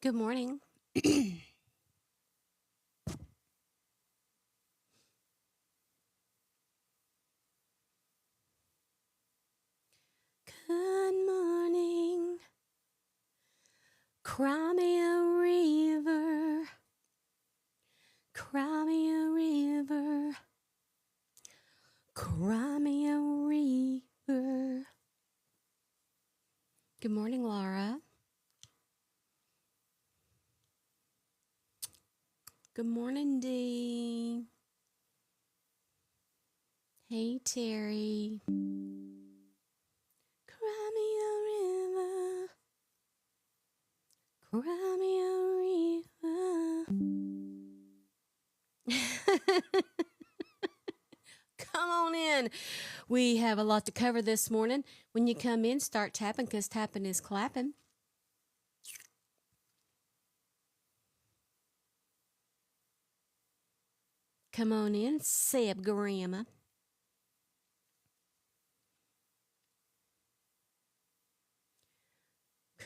Good morning. Good morning. Cry me a river. Cry me a river. Cry me a river. Good morning, Laura. Good morning, Dee. Hey, Terry. Cry me a river. Cry me a river. Come on in. We have a lot to cover this morning. When you come in, start tapping because tapping is clapping. Come on in, Seb Grandma.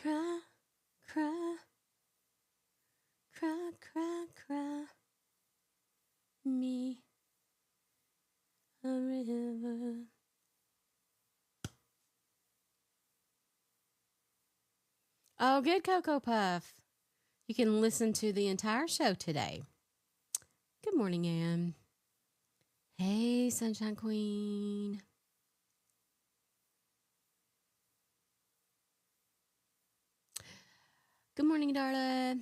Cry, cry, cry, cry, cry. Me a river. Oh, good, Cocoa Puff. You can listen to the entire show today. Good morning, Ann. Hey, Sunshine Queen. Good morning, Darla.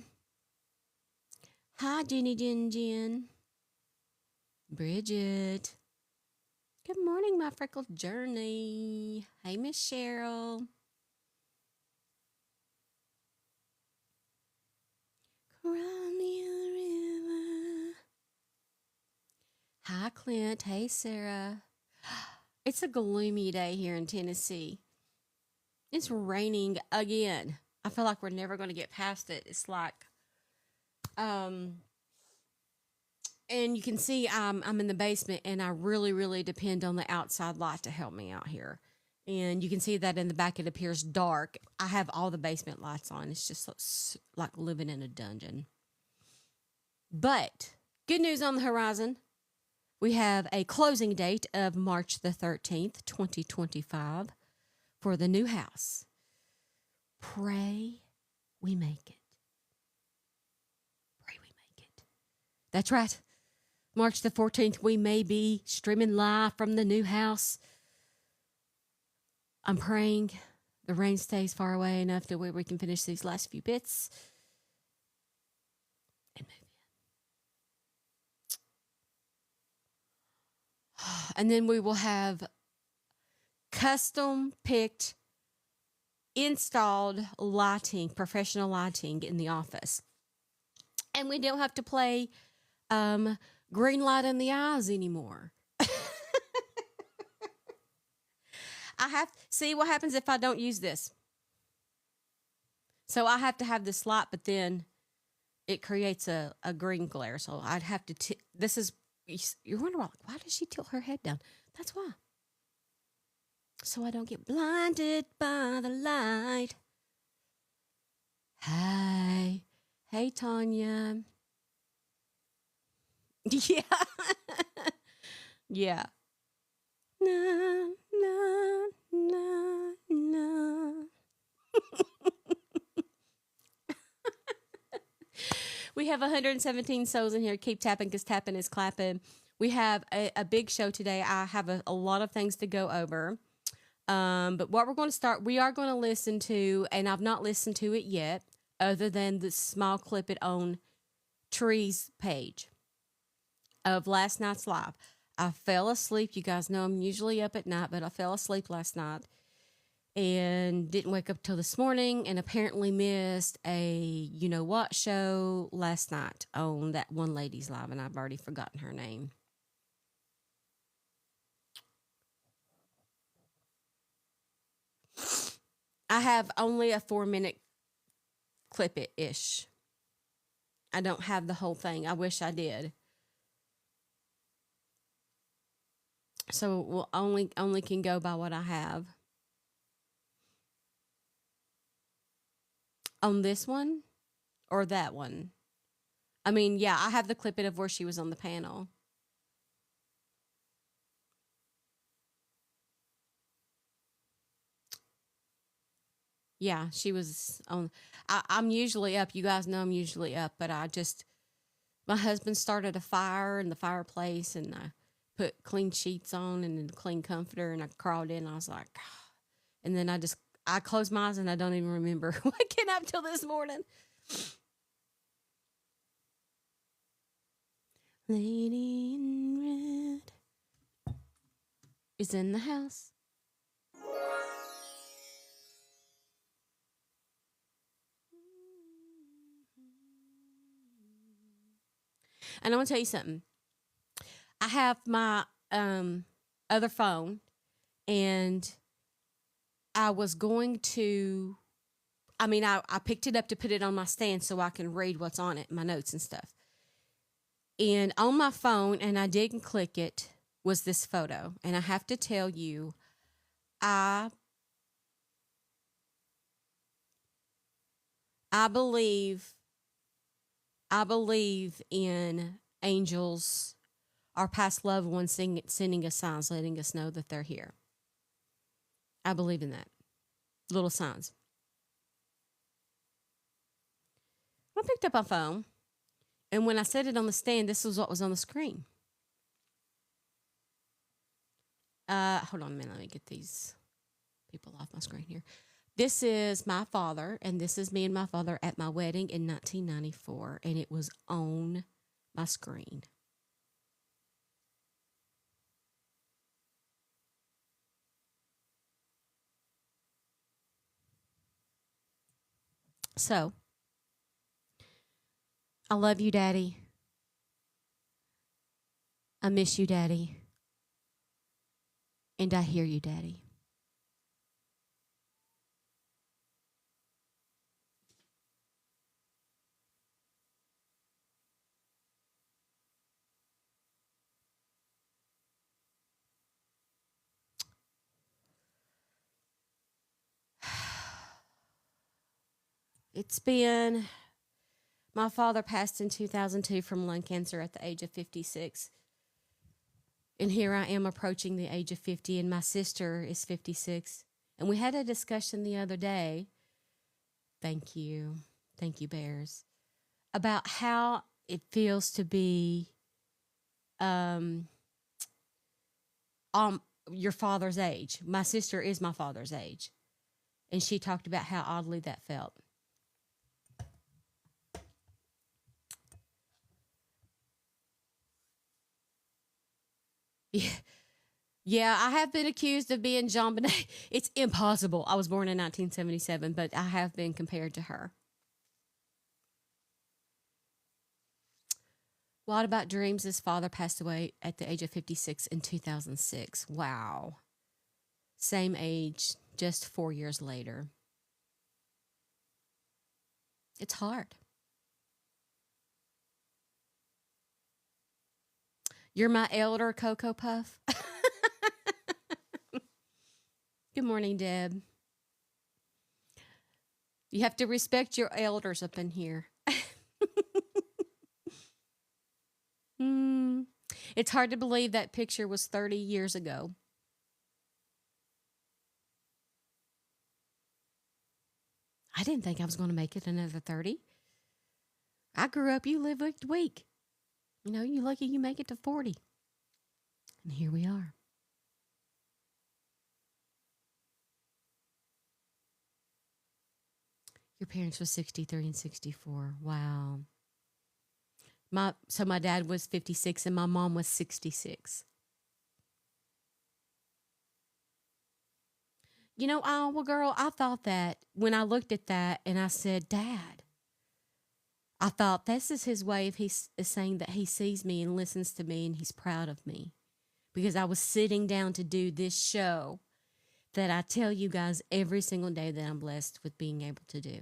Hi, Jenny Jen. Bridget. Good morning, my freckled journey. Hey, Miss Cheryl. Cry me a river. Hi, Clint. Hey, Sarah. It's a gloomy day here in Tennessee. It's raining again. I feel like we're never going to get past it. It's like, and you can see I'm in the basement, and I really depend on the outside light to help me out here. And you can see that in the back, it appears dark. I have all the basement lights on. It's just like living in a dungeon. But good news on the horizon. We have a closing date of March the 13th, 2025 for the new house. Pray we make it. Pray we make it. That's right. March the 14th, we may be streaming live from the new house. I'm praying the rain stays far away enough to where we can finish these last few bits and move in. And then we will have custom picked, installed lighting, professional lighting in the office. And we don't have to play green light in the eyes anymore. I have see what happens if I don't use this. So I have to have this light, but then it creates a green glare. So I'd have to. This is you're wondering why does she tilt her head down? That's why. So I don't get blinded by the light. Hey, hey, Tanya. Yeah, yeah. Na na na na. We have 117 souls in here. Keep tapping because tapping is clapping. We have a big show today. I have a lot of things to go over. But what we're going to start, we are going to listen to, and I've not listened to it yet, other than the small clip it on Tree's page of last night's live. I fell asleep. You guys know I'm usually up at night, but I fell asleep last night and didn't wake up till this morning and apparently missed a you know what show last night on that one lady's live, and I've already forgotten her name. I have only a 4 minute clip it ish. I don't have the whole thing. I wish I did. So we'll only can go by what I have. On this one or that one? I mean, yeah, I have the clip of where she was on the panel. Yeah, she was on. I'm usually up. You guys know I'm usually up, but my husband started a fire in the fireplace, and I put clean sheets on and a clean comforter, and I crawled in. And I was like, and then I closed my eyes and I don't even remember waking up till this morning. Lady in red is in the house. And I want to tell you something. I have my other phone, and I was going to. I picked it up to put it on my stand so I can read what's on it, my notes and stuff. And on my phone, and I didn't click it, was this photo. And I have to tell you, I I believe I believe in angels, our past loved ones sending us signs, letting us know that they're here. I believe in that. Little signs. I picked up my phone, and when I set it on the stand, this was what was on the screen. Hold on a minute. Let me get these people off my screen here. This is my father, and this is me and my father at my wedding in 1994, and it was on my screen. So, I love you, Daddy. I miss you, Daddy. And I hear you, Daddy. It's been, my father passed in 2002 from lung cancer at the age of 56. And here I am approaching the age of 50, and my sister is 56. And we had a discussion the other day. Thank you. Thank you, Bears. About how it feels to be um, um your father's age. My sister is my father's age. And she talked about how oddly that felt. Yeah. Yeah, I have been accused of being Jean Bonnet. It's impossible. I was born in 1977, but I have been compared to her. What about dreams? His father passed away at the age of 56 in 2006. Wow. Same age, just 4 years later. It's hard. You're my elder, Cocoa Puff. Good morning, Deb. You have to respect your elders up in here. Hmm. It's hard to believe that picture was 30 years ago. I didn't think I was going to make it another 30. I grew up, you live week to week. You know, you lucky you make it to 40. And here we are. Your parents were 63 and 64. Wow. My dad was 56 and my mom was 66. You know, oh, well, girl, I thought that when I looked at that and I said, Dad, I thought this is his way of he's saying that he sees me and listens to me and he's proud of me. Because I was sitting down to do this show that I tell you guys every single day that I'm blessed with being able to do.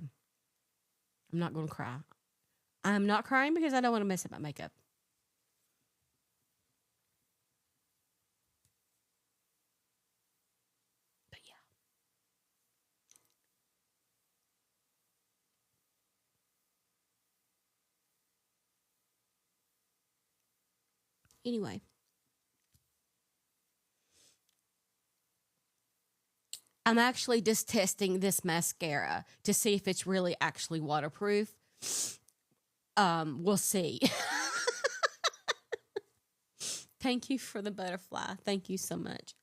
I'm not going to cry. I'm not crying because I don't want to mess up my makeup. But yeah. Anyway, I'm actually just testing this mascara to see if it's really actually waterproof. We'll see. Thank you for the butterfly. Thank you so much.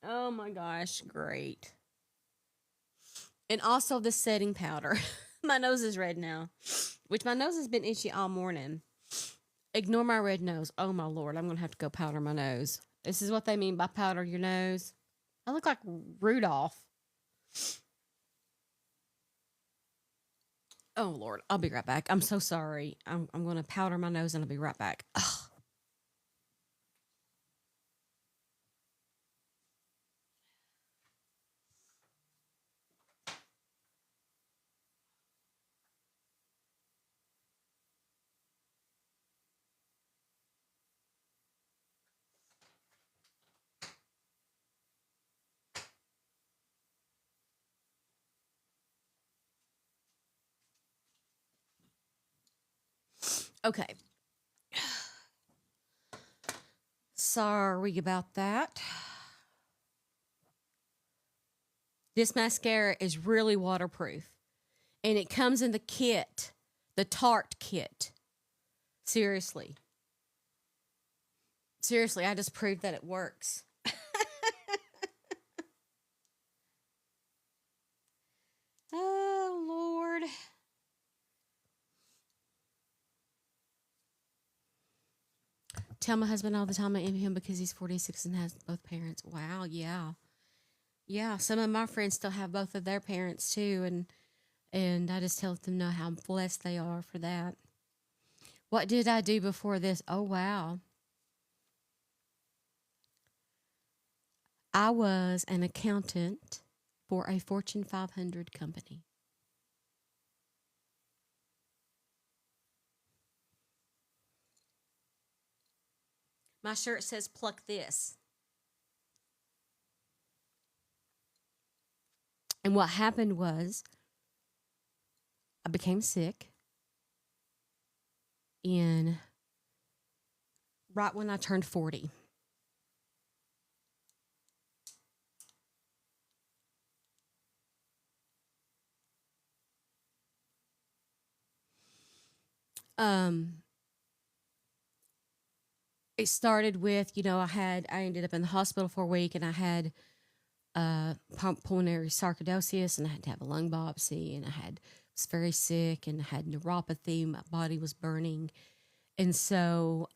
Oh my gosh, great. And also the setting powder. My nose is red now, which my nose has been itchy all morning. Ignore my red nose. Oh my lord, I'm going to have to go powder my nose. This is what they mean by powder your nose. I look like Rudolph. Oh lord, I'll be right back. I'm so sorry. I'm going to powder my nose and I'll be right back. Ugh. Okay. Sorry about that. This mascara is really waterproof. And it comes in the kit, the Tarte kit. Seriously. Seriously, I just proved that it works. Oh, Lord. Tell my husband all the time I envy him because he's 46 and has both parents. Wow, yeah. Yeah, some of my friends still have both of their parents too, and I just tell them know how blessed they are for that. What did I do before this? Oh wow. I was an accountant for a Fortune 500 company. My shirt says pluck this. And what happened was I became sick in right when I turned 40. Um it started with, I ended up in the hospital for a week and I had pulmonary sarcoidosis and I had to have a lung biopsy and was very sick and I had neuropathy. My body was burning. And so,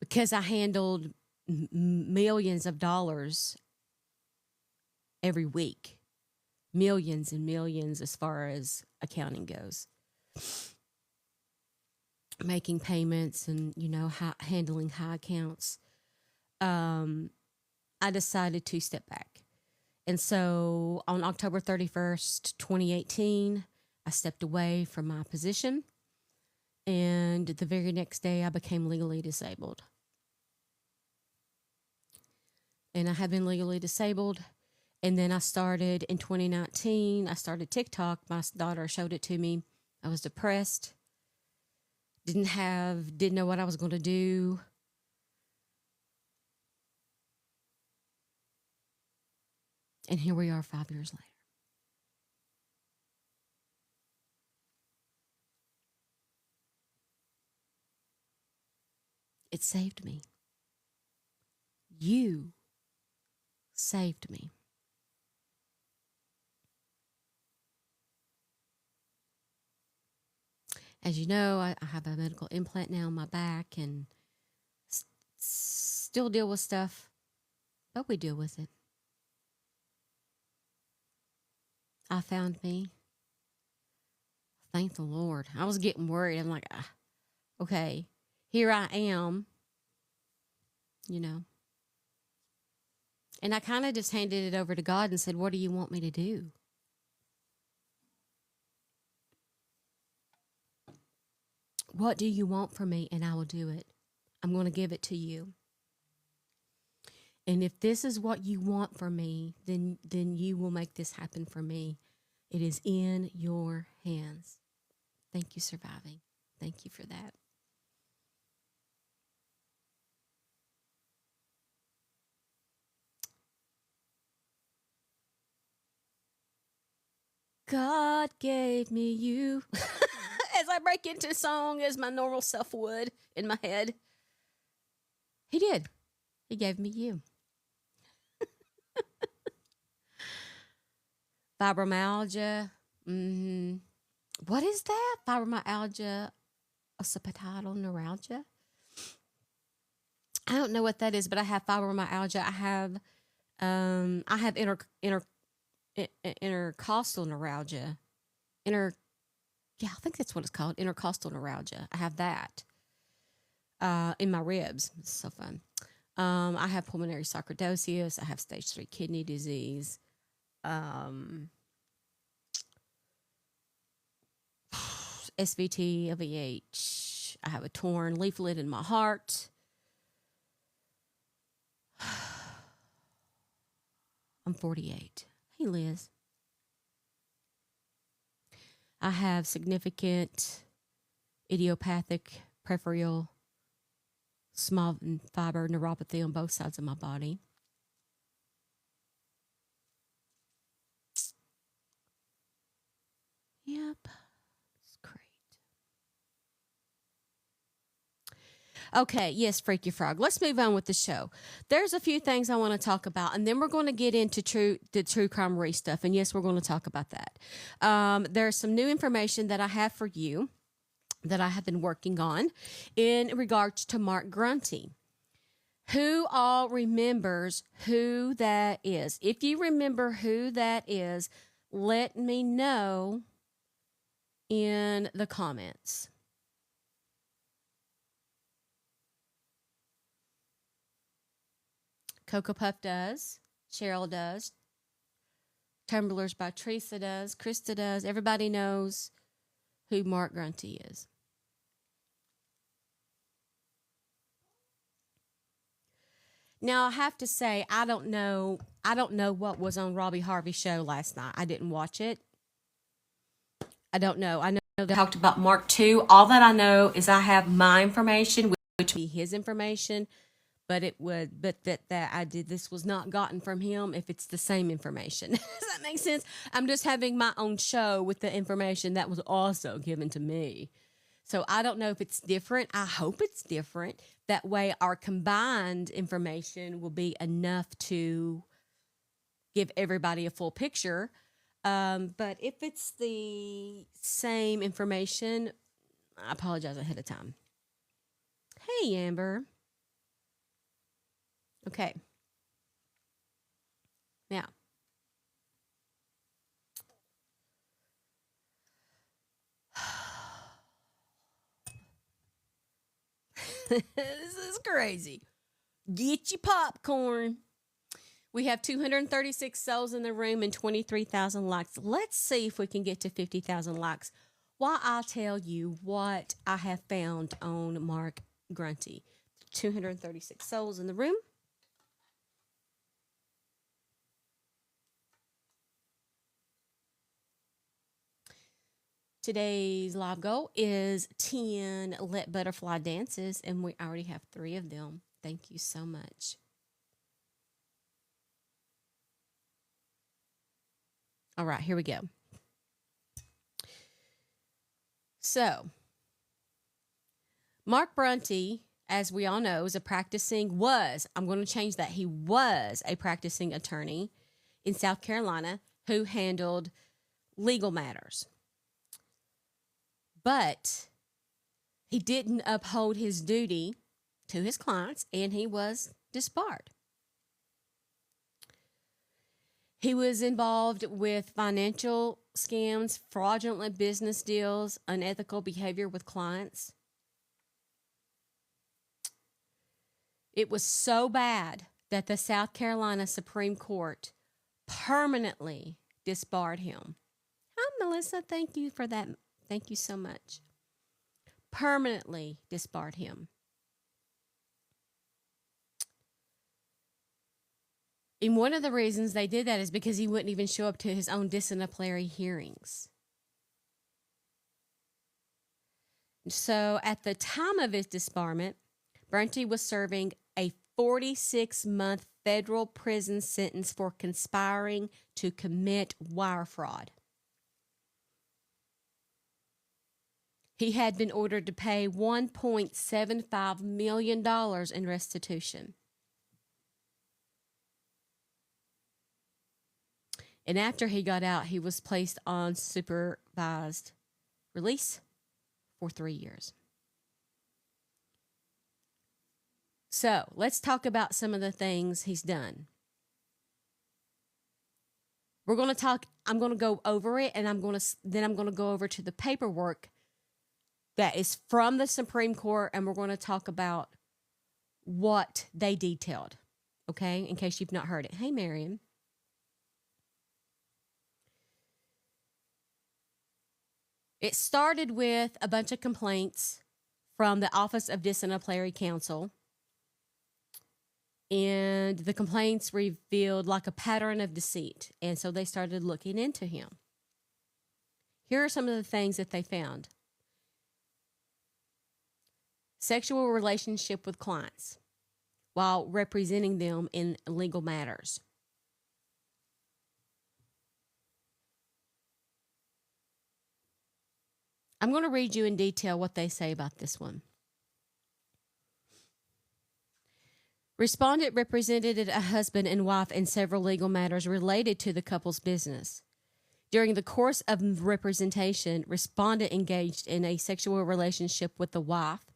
because I handled millions of dollars every week, millions and millions as far as accounting goes, making payments and, handling high accounts, I decided to step back. And so on October 31st, 2018, I stepped away from my position. And the very next day, I became legally disabled. And I have been legally disabled. And then I started in 2019, I started TikTok. My daughter showed it to me. I was depressed, didn't know what I was going to do. And here we are 5 years later. It saved me. You saved me. As you know, I have a medical implant now on my back and still deal with stuff, but we deal with it. I found me. Thank the Lord. I was getting worried. I'm like, okay, here I am, you know. And I kind of just handed it over to God and said, what do you want me to do? What do you want from me? And I will do it. I'm going to give it to you. And if this is what you want from me, then you will make this happen for me. It is in your hands. Thank you, surviving. Thank you for that. God gave me you. As I break into song as my normal self would in my head. He did. He gave me you. Fibromyalgia. What is that? Fibromyalgia, occipital neuralgia. I don't know what that is, but I have fibromyalgia. I have intercostal neuralgia. Yeah, I think that's what it's called. Intercostal neuralgia. I have that in my ribs. It's so fun. I have pulmonary sarcoidosis. I have stage 3 kidney disease. SVT, LVH. I have a torn leaflet in my heart. I'm 48. Hey, Liz. I have significant idiopathic peripheral small fiber neuropathy on both sides of my body. Yep. It's great. Okay, yes, Freaky Frog. Let's move on with the show. There's a few things I want to talk about, and then we're going to get into the true crime re stuff. And yes, we're going to talk about that. There's some new information that I have for you that I have been working on in regards to Mark Grunty. Who all remembers who that is? If you remember who that is, let me know in the comments. Cocoa Puff does. Cheryl does. Tumblers by Teresa does. Krista does. Everybody knows who Mark Grunty is. Now I have to say I don't know what was on Robbie Harvey's show last night. I didn't watch it. I don't know. I know they talked about Mark too. All that I know is I have my information, which would be his information, but this was not gotten from him if it's the same information. Does that make sense? I'm just having my own show with the information that was also given to me. So I don't know if it's different. I hope it's different. That way our combined information will be enough to give everybody a full picture. But if it's the same information, I apologize ahead of time. Hey, Amber. Okay. Now, this is crazy. Get your popcorn. We have 236 souls in the room and 23,000 likes. Let's see if we can get to 50,000 likes while I tell you what I have found on Mark Grunty. 236 souls in the room. Today's live goal is 10 Let Butterfly Dances, and we already have 3 of them. Thank you so much. All right, here we go. So, Mark Grunty, as we all know, I'm going to change that. He was a practicing attorney in South Carolina who handled legal matters. But he didn't uphold his duty to his clients, and he was disbarred. He was involved with financial scams, fraudulent business deals, unethical behavior with clients. It was so bad that the South Carolina Supreme Court permanently disbarred him. Hi, Melissa. Thank you for that. Thank you so much. Permanently disbarred him. And one of the reasons they did that is because he wouldn't even show up to his own disciplinary hearings. So at the time of his disbarment, Grunty was serving a 46-month federal prison sentence for conspiring to commit wire fraud. He had been ordered to pay $1.75 million in restitution. And after he got out, he was placed on supervised release for 3 years. So let's talk about some of the things he's done. I'm going to go over it, and I'm going to go over to the paperwork that is from the Supreme Court, and we're going to talk about what they detailed, okay, in case you've not heard it. Hey, Marion. It started with a bunch of complaints from the Office of Disciplinary Counsel, and the complaints revealed like a pattern of deceit, and so they started looking into him. Here are some of the things that they found. Sexual relationship with clients while representing them in legal matters. I'm going to read you in detail what they say about this one. Respondent represented a husband and wife in several legal matters related to the couple's business. During the course of representation, respondent engaged in a sexual relationship with the wife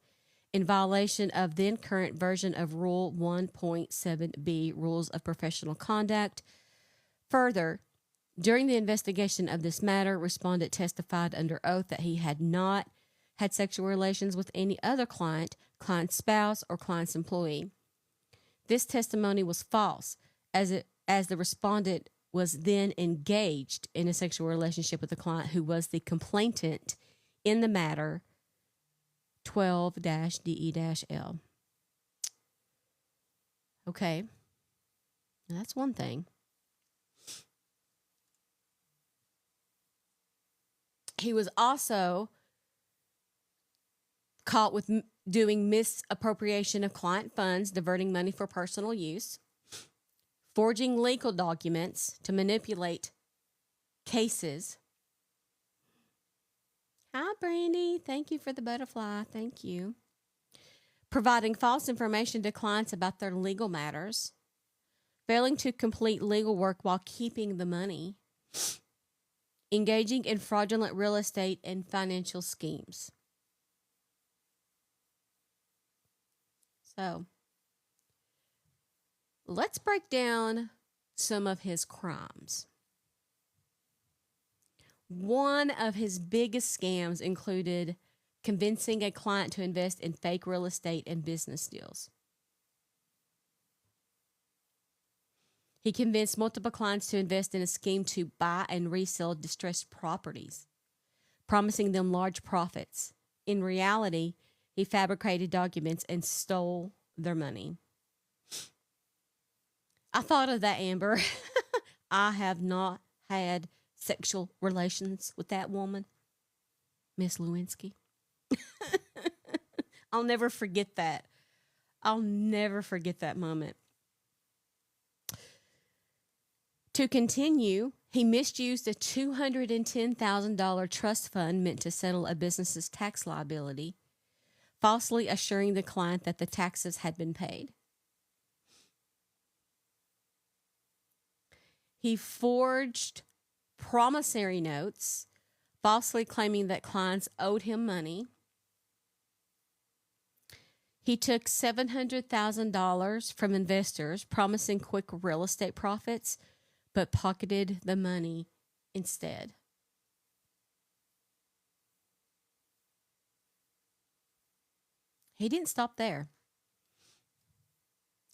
in violation of then current version of Rule 1.7b, Rules of Professional Conduct. Further, during the investigation of this matter, respondent testified under oath that he had not had sexual relations with any other client, client's spouse, or client's employee. This testimony was false, as the respondent was then engaged in a sexual relationship with the client who was the complainant in the matter 12-DE-L. Okay, now that's one thing. He was also caught with doing misappropriation of client funds, diverting money for personal use, forging legal documents to manipulate cases. Hi, Brandy. Thank you for the butterfly. Thank you. Providing false information to clients about their legal matters, failing to complete legal work while keeping the money, engaging in fraudulent real estate and financial schemes. So, let's break down some of his crimes. One of his biggest scams included convincing a client to invest in fake real estate and business deals. He convinced multiple clients to invest in a scheme to buy and resell distressed properties, promising them large profits. In reality, he fabricated documents and stole their money. I thought of that, Amber. I have not had sexual relations with that woman, Miss Lewinsky. I'll never forget that. I'll never forget that moment. To continue, he misused a $210,000 trust fund meant to settle a business's tax liability, falsely assuring the client that the taxes had been paid. He forged promissory notes, falsely claiming that clients owed him money. He took $700,000 from investors, promising quick real estate profits, but pocketed the money instead. He didn't stop there.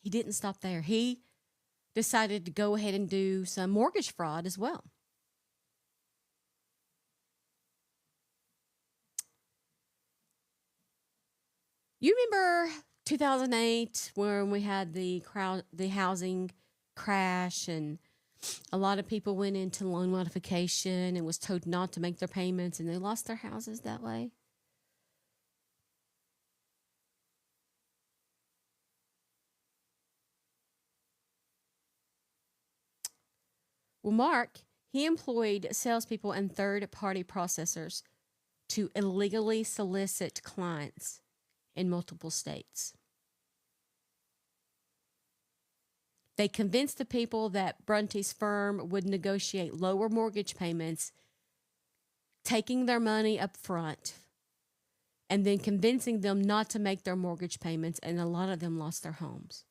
He decided to go ahead and do some mortgage fraud as well. You remember 2008 when we had the housing crash, and a lot of people went into loan modification and was told not to make their payments, and they lost their houses that way. Well, Mark, he employed salespeople and third-party processors to illegally solicit clients in multiple states. They convinced the people that Grunty's firm would negotiate lower mortgage payments, taking their money up front, and then convincing them not to make their mortgage payments, and a lot of them lost their homes.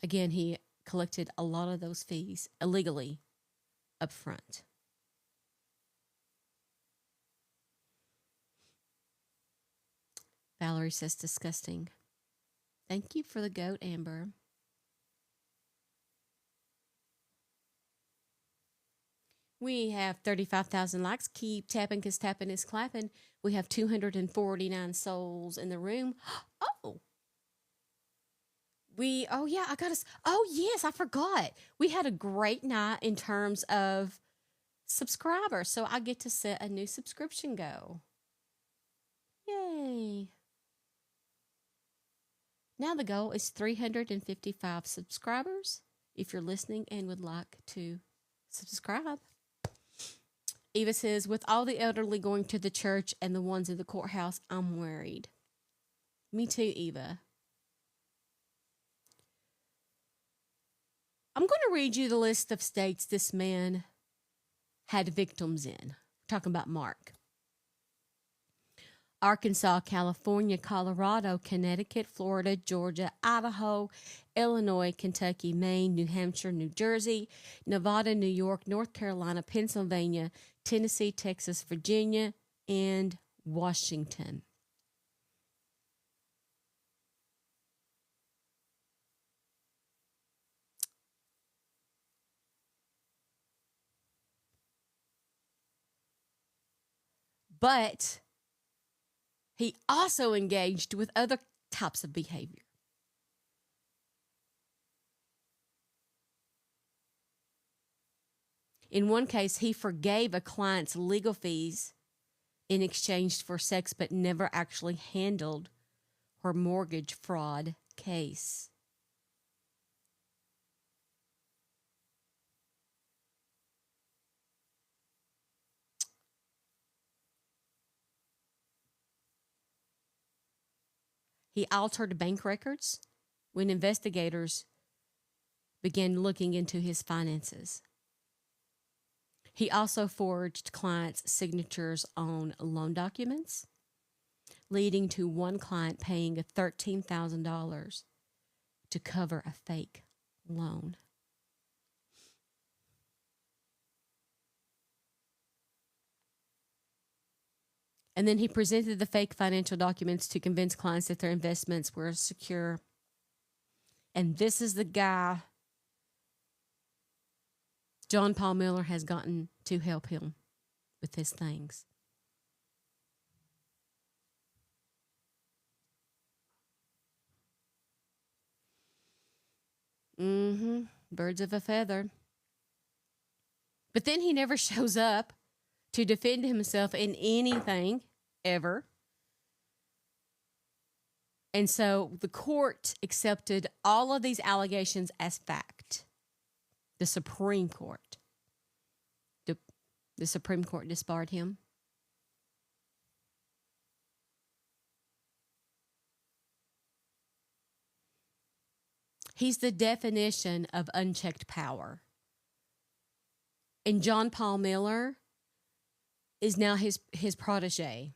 Again, he collected a lot of those fees illegally up front. Valerie says disgusting. Thank you for the goat, Amber. We have 35,000 likes. Keep tapping because tapping is clapping. We have 249 souls in the room. Oh, oh yeah, I got us. Oh yes, I forgot. We had a great night in terms of subscribers. So I get to set a new subscription goal. Yay. Now the goal is 355 subscribers. If you're listening and would like to subscribe. Eva says, with all the elderly going to the church and the ones in the courthouse, I'm worried. Me too, Eva. I'm going to read you the list of states this man had victims in. We're talking about Mark. Arkansas, California, Colorado, Connecticut, Florida, Georgia, Idaho, Illinois, Kentucky, Maine, New Hampshire, New Jersey, Nevada, New York, North Carolina, Pennsylvania, Tennessee, Texas, Virginia, and Washington. But he also engaged with other types of behavior. In one case, he forgave a client's legal fees in exchange for sex, but never actually handled her mortgage fraud case. He altered bank records when investigators began looking into his finances. He also forged clients' signatures on loan documents, leading to one client paying $13,000 to cover a fake loan. And then he presented the fake financial documents to convince clients that their investments were secure. And this is the guy John Paul Miller has gotten to help him with his things. Birds of a feather. But then he never shows up to defend himself in anything ever. And so the court accepted all of these allegations as fact. The Supreme Court. The Supreme Court disbarred him. He's the definition of unchecked power. And John Paul Miller is now his protege.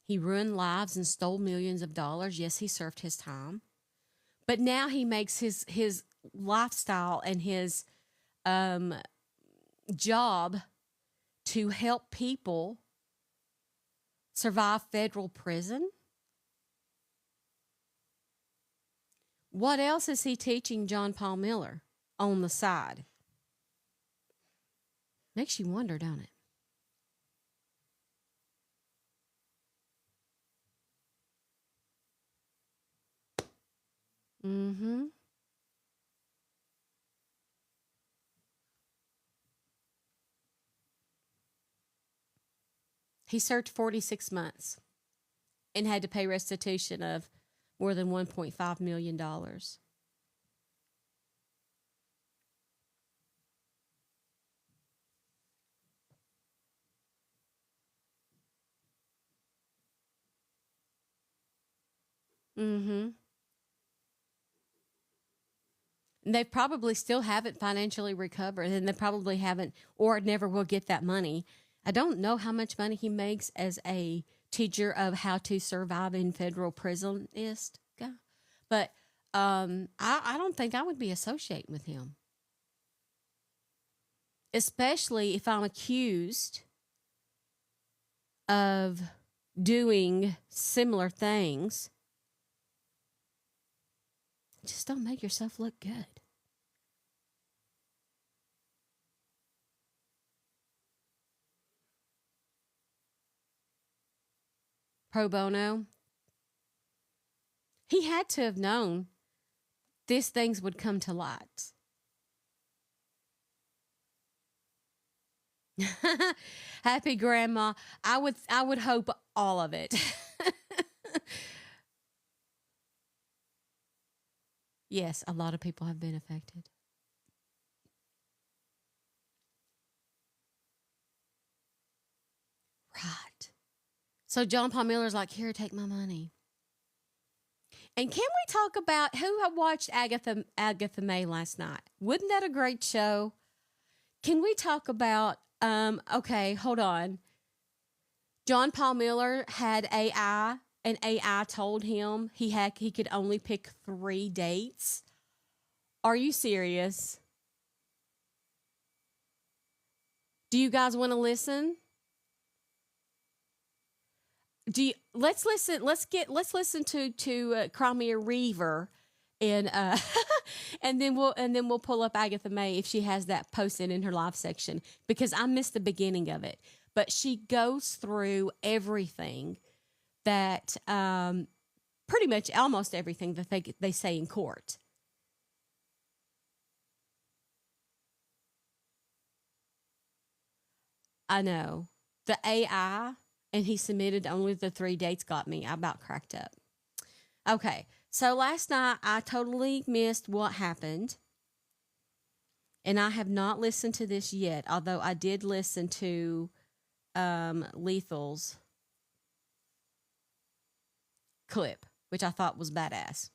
He ruined lives and stole millions of dollars. Yes, he served his time. But now he makes his lifestyle and his job to help people survive federal prison. What else is he teaching John Paul Miller on the side? Makes you wonder, don't it? Mm-hmm. He served 46 months and had to pay restitution of more than $1.5 million. Mm-hmm. And they probably still haven't financially recovered, and they probably haven't or never will get that money. I don't know how much money he makes as a teacher of how to survive in federal prison is, yeah. But I don't think I would be associating with him, especially if I'm accused of doing similar things. Just don't make yourself look good. Pro bono. He had to have known these things would come to light. Happy grandma. I would hope all of it. Yes, a lot of people have been affected. Right. So John Paul Miller's like, here, take my money. And can we talk about who watched Agatha May last night? Wasn't that a great show? Can we talk about okay, hold on. John Paul Miller had AI, and AI told him he could only pick 3 dates. Are you serious? Do you guys want to listen? Let's listen to Crimea Reaver, and and then we'll pull up Agatha May if she has that posted in her live section, because I missed the beginning of it. But she goes through everything that pretty much almost everything that they say in court. I know the AI, and he submitted only the 3 dates got me. I about cracked up. Okay, so last night I totally missed what happened, and I have not listened to this yet. Although I did listen to Lethal's clip, which I thought was badass.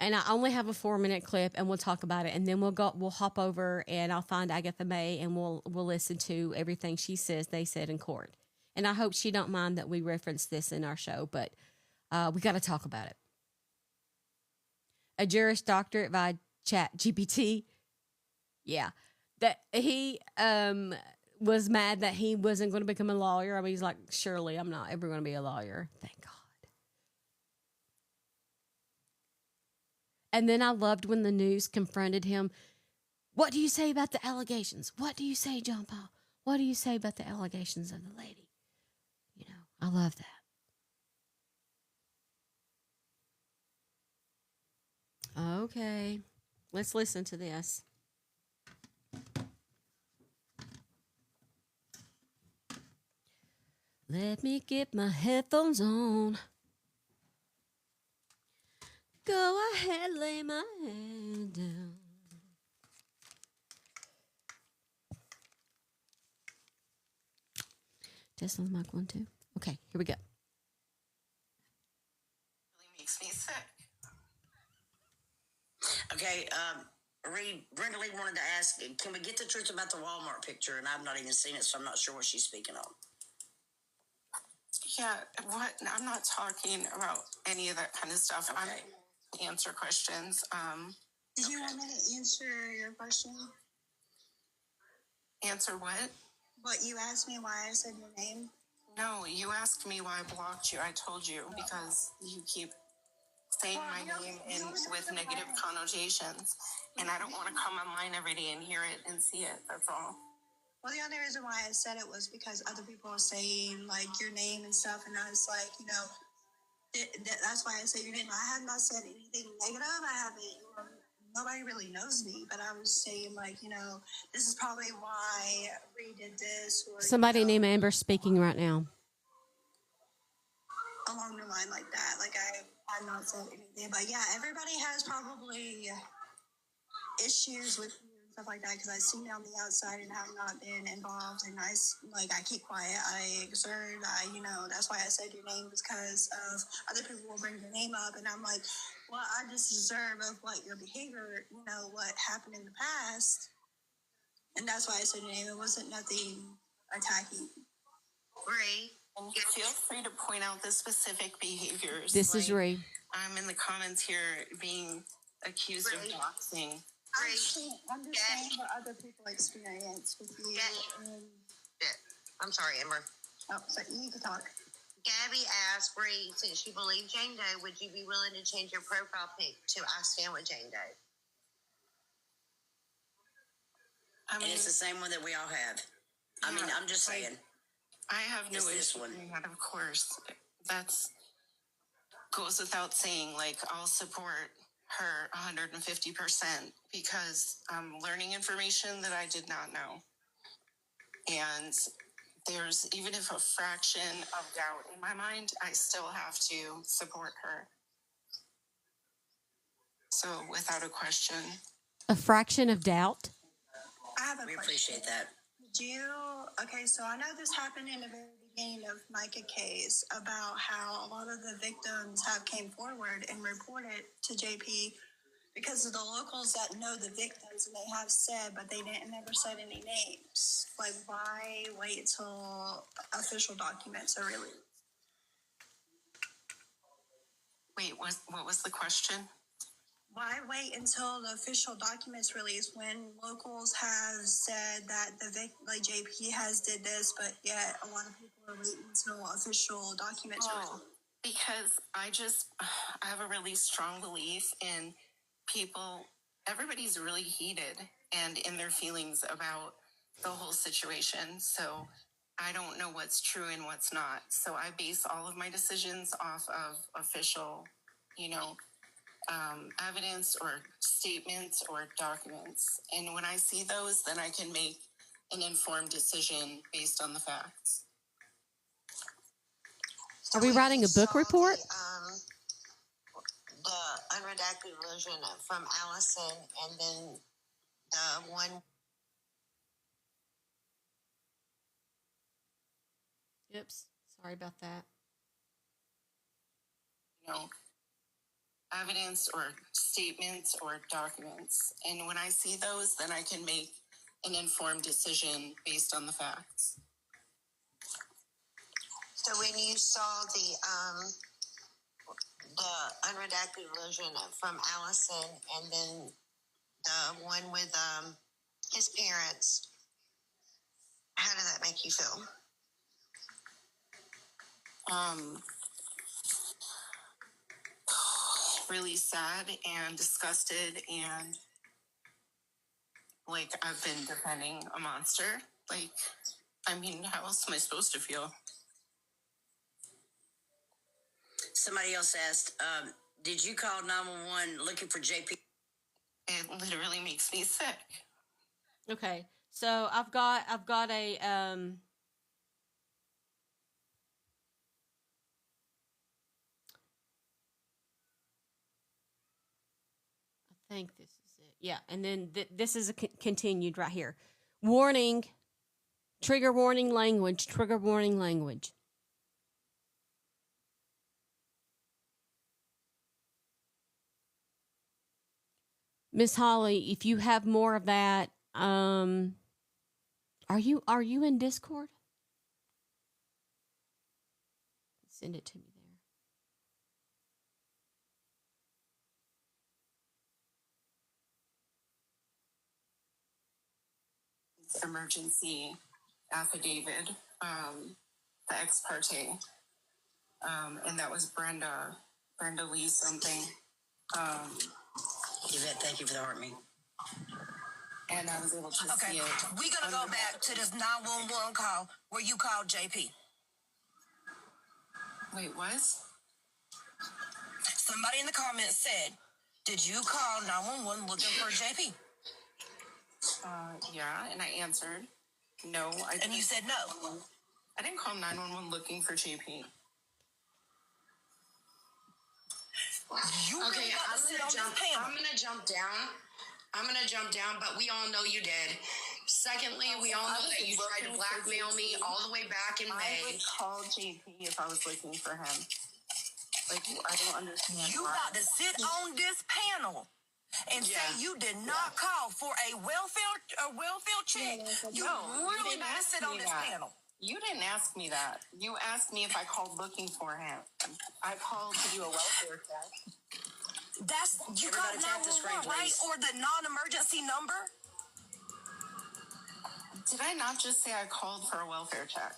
And I only have a 4-minute clip, and we'll talk about it, and then we'll hop over, and I'll find Agatha May, and we'll listen to everything she says they said in court. And I hope she don't mind that we reference this in our show, but we got to talk about it. A Juris Doctorate by Chat GPT. Yeah, that he was mad that he wasn't going to become a lawyer. I mean, he's like, surely I'm not ever going to be a lawyer. Thank God. And then I loved when the news confronted him. What do you say about the allegations? What do you say, John Paul? What do you say about the allegations of the lady? You know, I love that. Okay, let's listen to this. Let me get my headphones on. Go ahead, lay my head down. Test on the mic 1, 2. Okay, here we go. Really makes me sick. Okay, Brenda Lee wanted to ask, can we get the truth about the Walmart picture? And I've not even seen it, so I'm not sure what she's speaking on. Yeah, what? I'm not talking about any of that kind of stuff. Okay. I'm answer questions. Did you want me to answer your question? Answer what? What you asked me why I said your name? No, you asked me why I blocked you. I told you because you keep saying my name in with negative connotations, and I don't want to come online every day and hear it and see it. That's all. Well, the only reason why I said it was because other people were saying like your name and stuff, and I was like, that's why I said your name. I have not said anything negative. I haven't. Nobody really knows me, but I was saying like, this is probably why we did this. Or Somebody named Amber speaking right now. Along the line like that. Like I've not said anything, but yeah, everybody has probably issues with me and stuff like that because I see on the outside and have not been involved, and I keep quiet. I exert. That's why I said your name, because of other people will bring your name up, and I'm like, well, I just deserve of what your behavior, what happened in the past, and that's why I said your name. It wasn't nothing attacking. Ray, and feel free to point out the specific behaviors. This is Ray. I'm in the comments here being accused of doxing. I'm just saying what other people experience with you. I'm sorry, Amber. Oh, so you can talk. Gabby asked, Bree, since you believe Jane Doe, would you be willing to change your profile pic to I stand with Jane Doe? And it's the same one that we all have. I mean, I'm just saying. I have no issue with that, of course. That's goes without saying. Like, I'll support her 150% because I'm learning information that I did not know. And there's, even if a fraction of doubt in my mind, I still have to support her. So, without a question. A fraction of doubt? I have a question. We appreciate that. Okay, so I know this happened in the very beginning of Micah case about how a lot of the victims have came forward and reported to JP because of the locals that know the victims, and they have said, but they never said any names. Like, why wait till official documents are released? Wait, what was the question? Why wait until the official documents release when locals have said that like JP has did this, but yet a lot of people are waiting until official documents are released? Because I have a really strong belief in people. Everybody's really heated and in their feelings about the whole situation. So I don't know what's true and what's not. So I base all of my decisions off of official, evidence or statements or documents. And when I see those, then I can make an informed decision based on the facts. Are we writing a book report? The unredacted version from Allison, and then the one. Oops. Sorry about that. Evidence or statements or documents. And when I see those, then I can make an informed decision based on the facts. So when you saw the unredacted version from Allison, and then the one with his parents, how did that make you feel? Really sad and disgusted, and like I've been defending a monster. Like, I mean, how else am I supposed to feel? Somebody else asked, did you call 911 looking for JP? It literally makes me sick. Okay. So I've got a I think this is it. Yeah, and then this is continued right here. Warning, trigger warning language, trigger warning language. Miss Holly, if you have more of that, are you in Discord? Send it to me there. Emergency affidavit, the ex parte, and that was Brenda Brenda Lee something. Yvette, thank you for the heart me. And I was able to see it. We're going to go back to this 911 call where you called JP. Wait, what? Somebody in the comments said, did you call 911 looking for JP? Yeah, and I answered. No, I didn't. And you said no. I didn't call 911 looking for JP. You really got to sit on this panel. I'm gonna jump down, but we all know you did. Secondly, we all know that you tried to blackmail me all the way back in May. I would call JP if I was looking for him. Like, I don't understand. You got to sit on this panel and say you did not call for a welfare check. You really got to sit on this panel. You didn't ask me that. You asked me if I called looking for him. I called to do a welfare check. That's you got 911, right? Or the non-emergency number? Did I not just say I called for a welfare check?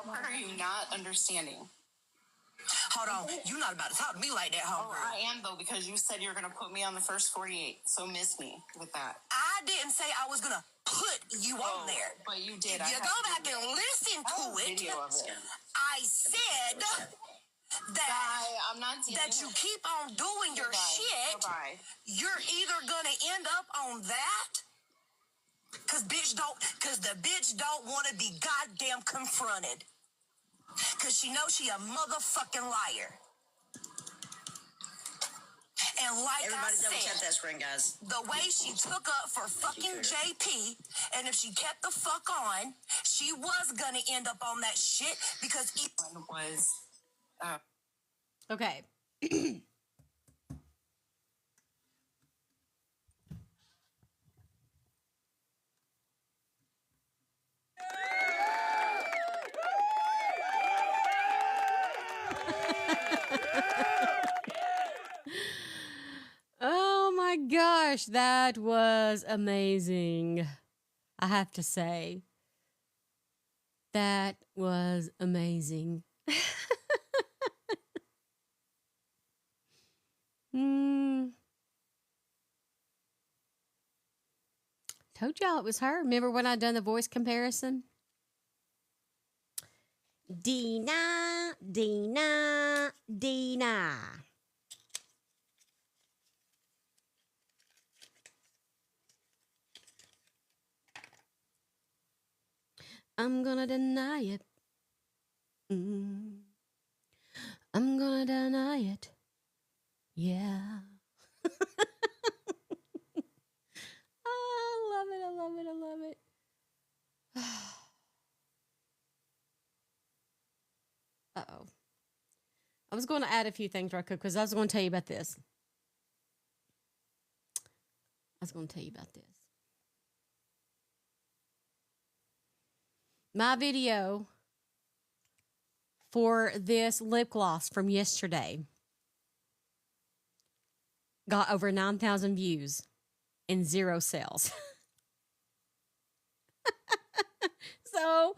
What are you not understanding? Hold on. You're not about to talk to me like that, homegirl. Oh, I am, though, because you said you're going to put me on the first 48. So miss me with that. I didn't say I was going to put you on there. But you did. If you go back and listen to it, I said that, I'm not that you keep on doing your shit. You're either going to end up on that because the bitch don't want to be goddamn confronted. Because she knows she a motherfucking liar. And like Everybody I said, double check that screen, guys. the way she took up for fucking JP, and if she kept the fuck on, she was gonna end up on that shit because One was Okay. Oh my gosh, that was amazing. I have to say. That was amazing. Told y'all it was her. Remember when I done the voice comparison? Dina, Dina, Dina. I'm gonna deny it. I'm gonna deny it. Yeah. I love it. I love it. I love it. Uh-oh. I was going to add a few things right quick because I was going to tell you about this. My video for this lip gloss from yesterday got over 9,000 views and 0 sales. So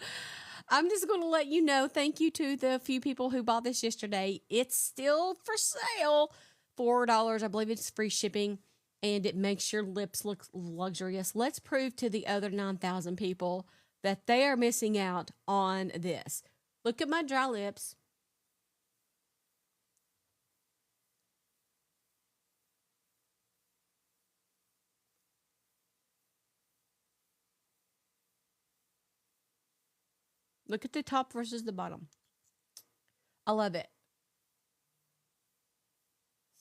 I'm just going to let you know, thank you to the few people who bought this yesterday. It's still for sale, $4. I believe it's free shipping, and it makes your lips look luxurious. Let's prove to the other 9,000 people that they are missing out on this. Look at my dry lips. Look at the top versus the bottom. I love it.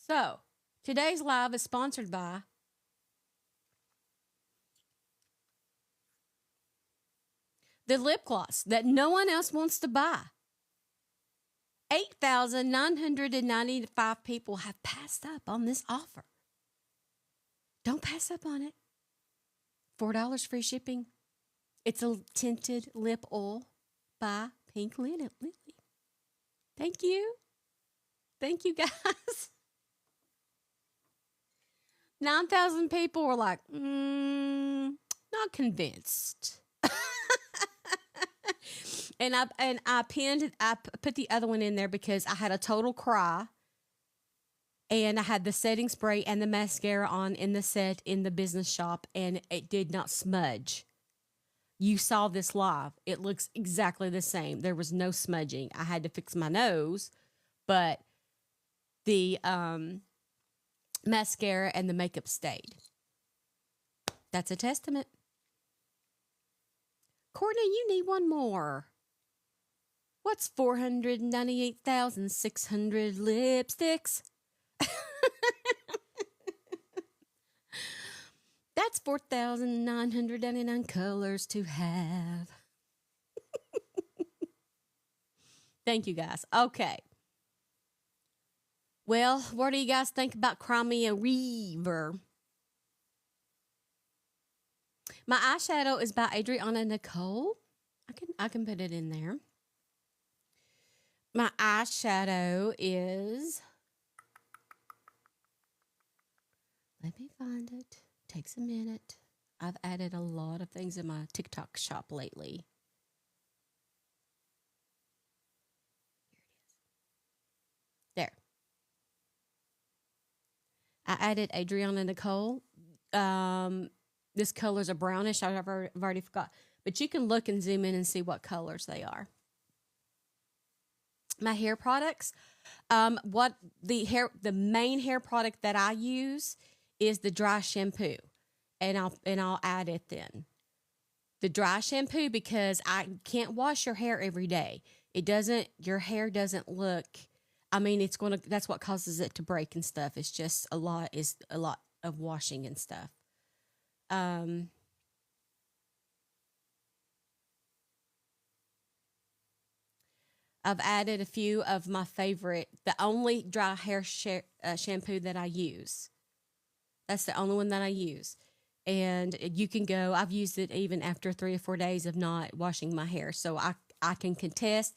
So, today's live is sponsored by the lip gloss that no one else wants to buy. 8,995 people have passed up on this offer. Don't pass up on it. $4 free shipping. It's a tinted lip oil by Pink Lily. Thank you. Thank you, guys. 9,000 people were like, not convinced. And I put the other one in there because I had a total cry And I had the setting spray and the mascara on in the set in the business shop, and it did not smudge. You saw this live. It looks exactly the same. There was no smudging. I had to fix my nose, but the mascara and the makeup stayed. That's a testament. Courtney, you need one more. What's 498,600 lipsticks? That's 4,999 colors to have. Thank you, guys. Okay. Well, what do you guys think about Crimea Reaver? My eyeshadow is by Adriana Nicole. I can put it in there. My eyeshadow is, let me find it. Takes a minute. I've added a lot of things in my TikTok shop lately. Here it is. There. I added Adriana Nicole. This color's a brownish. I've already forgot. But you can look and zoom in and see what colors they are. My hair products. The main hair product that I use is the dry shampoo, and I'll add it then. The dry shampoo, because I can't wash your hair every day. Your hair doesn't look, that's what causes it to break and stuff. It's just a lot of washing and stuff. I've added a few of my favorite, the only dry hair shampoo that I use. That's the only one that I use. And you can go, I've used it even after 3 or 4 days of not washing my hair. So I can contest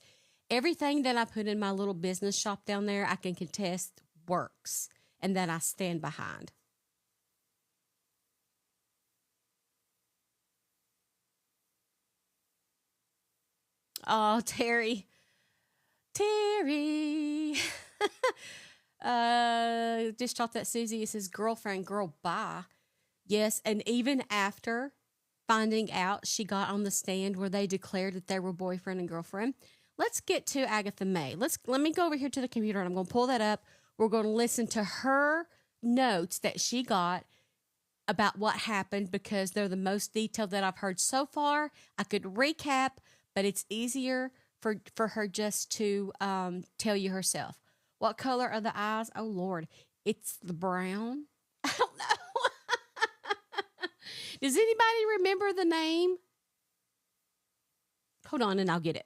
everything that I put in my little business shop down there. I can contest works and that I stand behind. Oh, Terry. Just thought that Susie, it says girlfriend, girl, bye. Yes, and even after finding out she got on the stand where they declared that they were boyfriend and girlfriend. Let's get to Agatha May. Let me go over here to the computer and I'm going to pull that up. We're going to listen to her notes that she got about what happened because they're the most detailed that I've heard so far. I could recap, but it's easier for her just to tell you herself. What color are the eyes? Oh, Lord. It's the brown. I don't know. Does anybody remember the name? Hold on and I'll get it.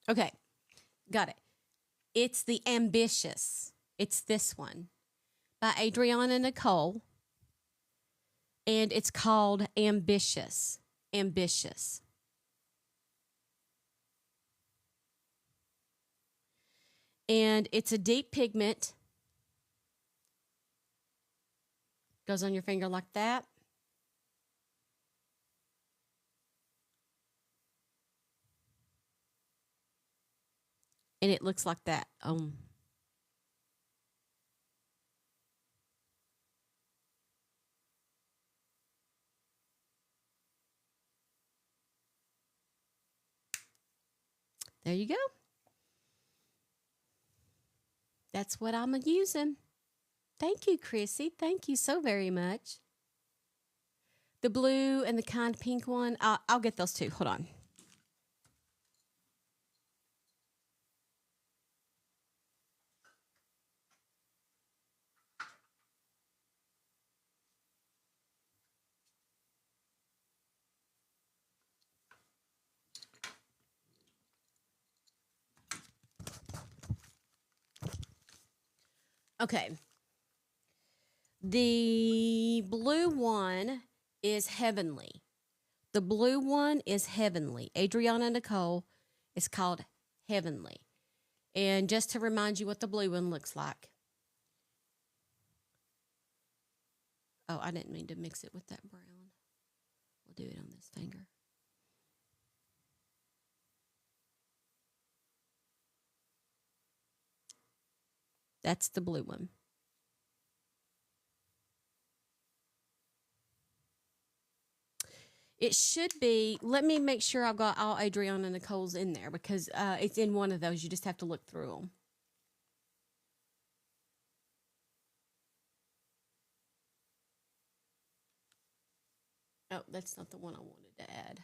Okay, got it. It's the Ambitious. It's this one by Adriana Nicole. And it's called Ambitious. Ambitious. And it's a deep pigment. Goes on your finger like that. And it looks like that. There you go. That's what I'm using. Thank you, Chrissy. Thank you so very much. The blue and the kind pink one, I'll get those too. Hold on. Okay. The blue one is Heavenly. The blue one is Heavenly. Adriana Nicole is called Heavenly. And just to remind you what the blue one looks like. Oh, I didn't mean to mix it with that brown. We'll do it on this finger. That's the blue one. It should be. Let me make sure I've got all Adriana and Nicole's in there because it's in one of those. You just have to look through them. Oh, that's not the one I wanted to add.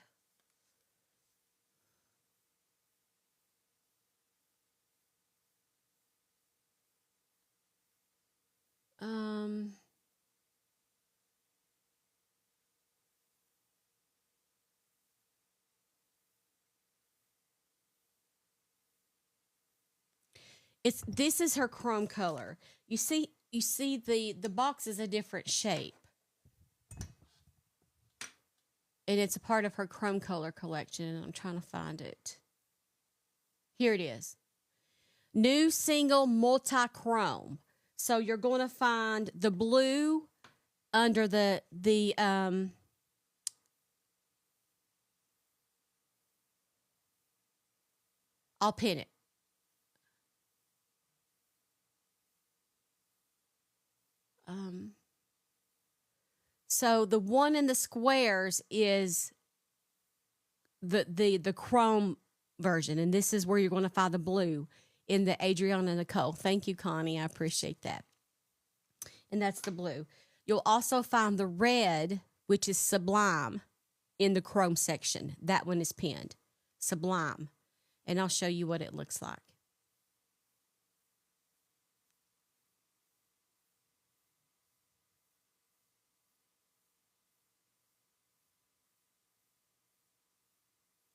Um, this is her chrome color. You see the box is a different shape. And it's a part of her chrome color collection, and I'm trying to find it. Here it is. New single multi-chrome. So you're going to find the blue under the I'll pin it. So the one in the squares is the chrome version, and this is where you're going to find the blue in the Adriana Nicole. Thank you, Connie. I appreciate that. And that's the blue. You'll also find the red, which is Sublime, in the chrome section. That one is pinned. Sublime. And I'll show you what it looks like.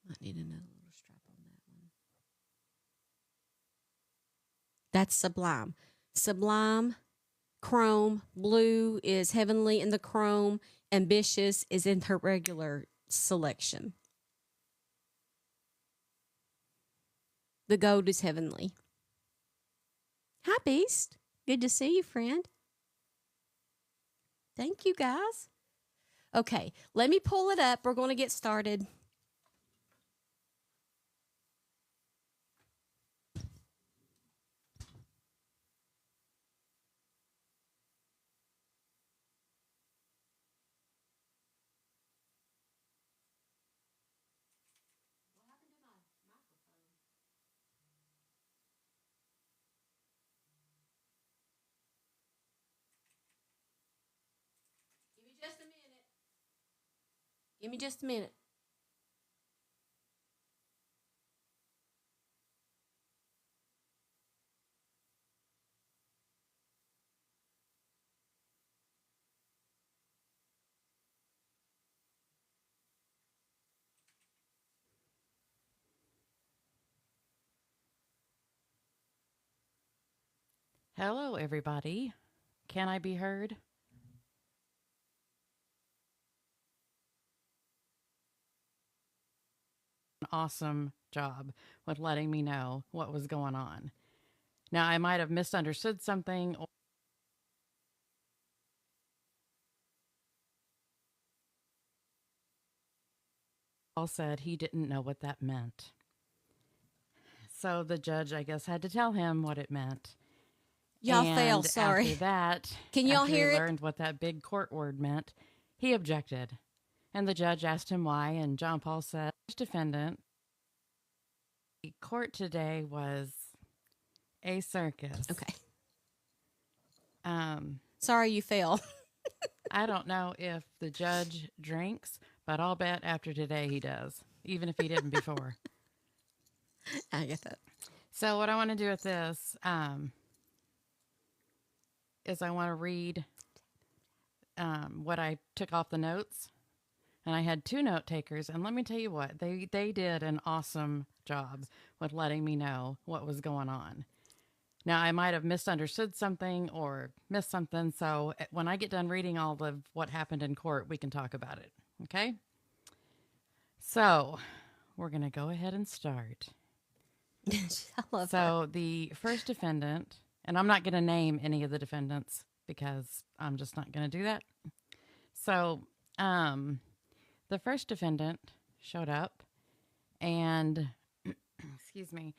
Might need another little strap on that one. That's Sublime. Sublime, chrome, blue is heavenly in the chrome, ambitious is in her regular selection. The gold is heavenly. Hi, Beast. Good to see you, friend. Thank you, guys. Okay, let me pull it up. We're going to get started. Just a minute. Give me just a minute. Hello, everybody. Can I be heard? An awesome job with letting me know what was going on. Now, I might have misunderstood something or Paul said he didn't know what that meant. So the judge, I guess, had to tell him what it meant. Y'all and fail, sorry. After that, Can y'all after hear he it? learned what that big court word meant, he objected. And the judge asked him why, and John Paul said, defendant, the court today was a circus. Okay. Um, Sorry you fail. I don't know if the judge drinks, but I'll bet after today he does, even if he didn't before. I get that. So what I want to do with this is I want to read what I took off the notes. And I had two note takers, and let me tell you what, they did an awesome job with letting me know what was going on. Now, I might have misunderstood something or missed something, so when I get done reading all of what happened in court, we can talk about it, okay? So, we're going to go ahead and start. I love her. So, the first defendant, and I'm not going to name any of the defendants because I'm just not going to do that. So, the first defendant showed up, and excuse me,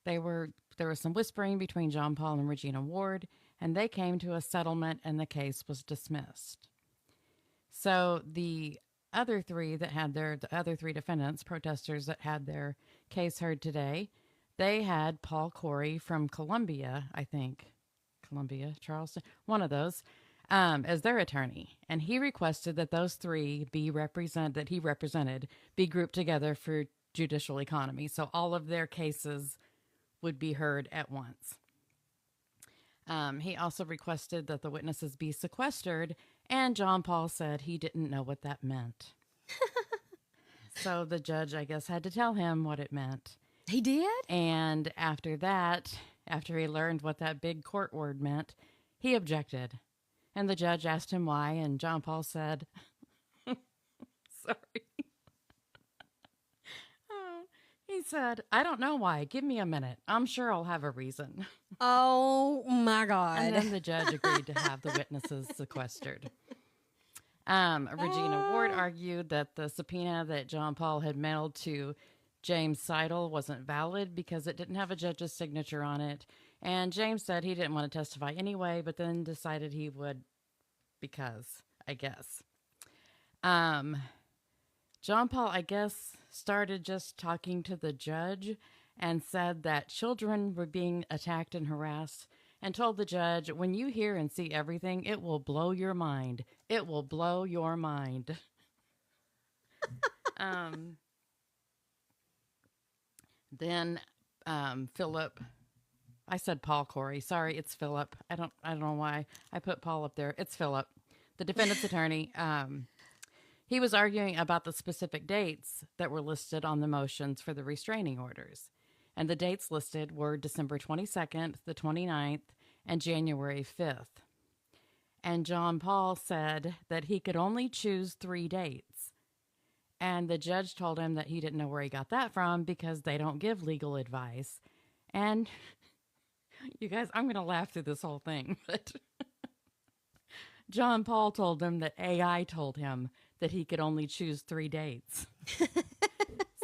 there was some whispering between John Paul and Regina Ward, and they came to a settlement, and the case was dismissed. So the other three defendants, protesters that had their case heard today, they had Paul Corey from Columbia, I think, Charleston, one of those, as their attorney, and he requested that those three be represented be grouped together for judicial economy, so all of their cases would be heard at once. He also requested that the witnesses be sequestered, and John Paul said he didn't know what that meant. So the judge, I guess, had to tell him what it meant. He did? And after that, after he learned what that big court word meant, he objected. And the judge asked him why, and John Paul said, sorry. He said, I don't know why. Give me a minute. I'm sure I'll have a reason. Oh, my God. And then the judge agreed to have the witnesses sequestered. Regina Ward argued that the subpoena that John Paul had mailed to James Seidel wasn't valid because it didn't have a judge's signature on it. And James said he didn't want to testify anyway, but then decided he would because, I guess. John Paul, I guess, started just talking to the judge and said that children were being attacked and harassed, and told the judge, when you hear and see everything, it will blow your mind. It will blow your mind. Then Philip, I said Paul Corey. Sorry, it's Philip. I don't know why I put Paul up there. It's Philip, the defendant's attorney. He was arguing about the specific dates that were listed on the motions for the restraining orders. And the dates listed were December 22nd, the 29th, and January 5th. And John Paul said that he could only choose 3 dates. And the judge told him that he didn't know where he got that from because they don't give legal advice. And you guys, I'm going to laugh through this whole thing, but John Paul told him that AI told him that he could only choose 3 dates.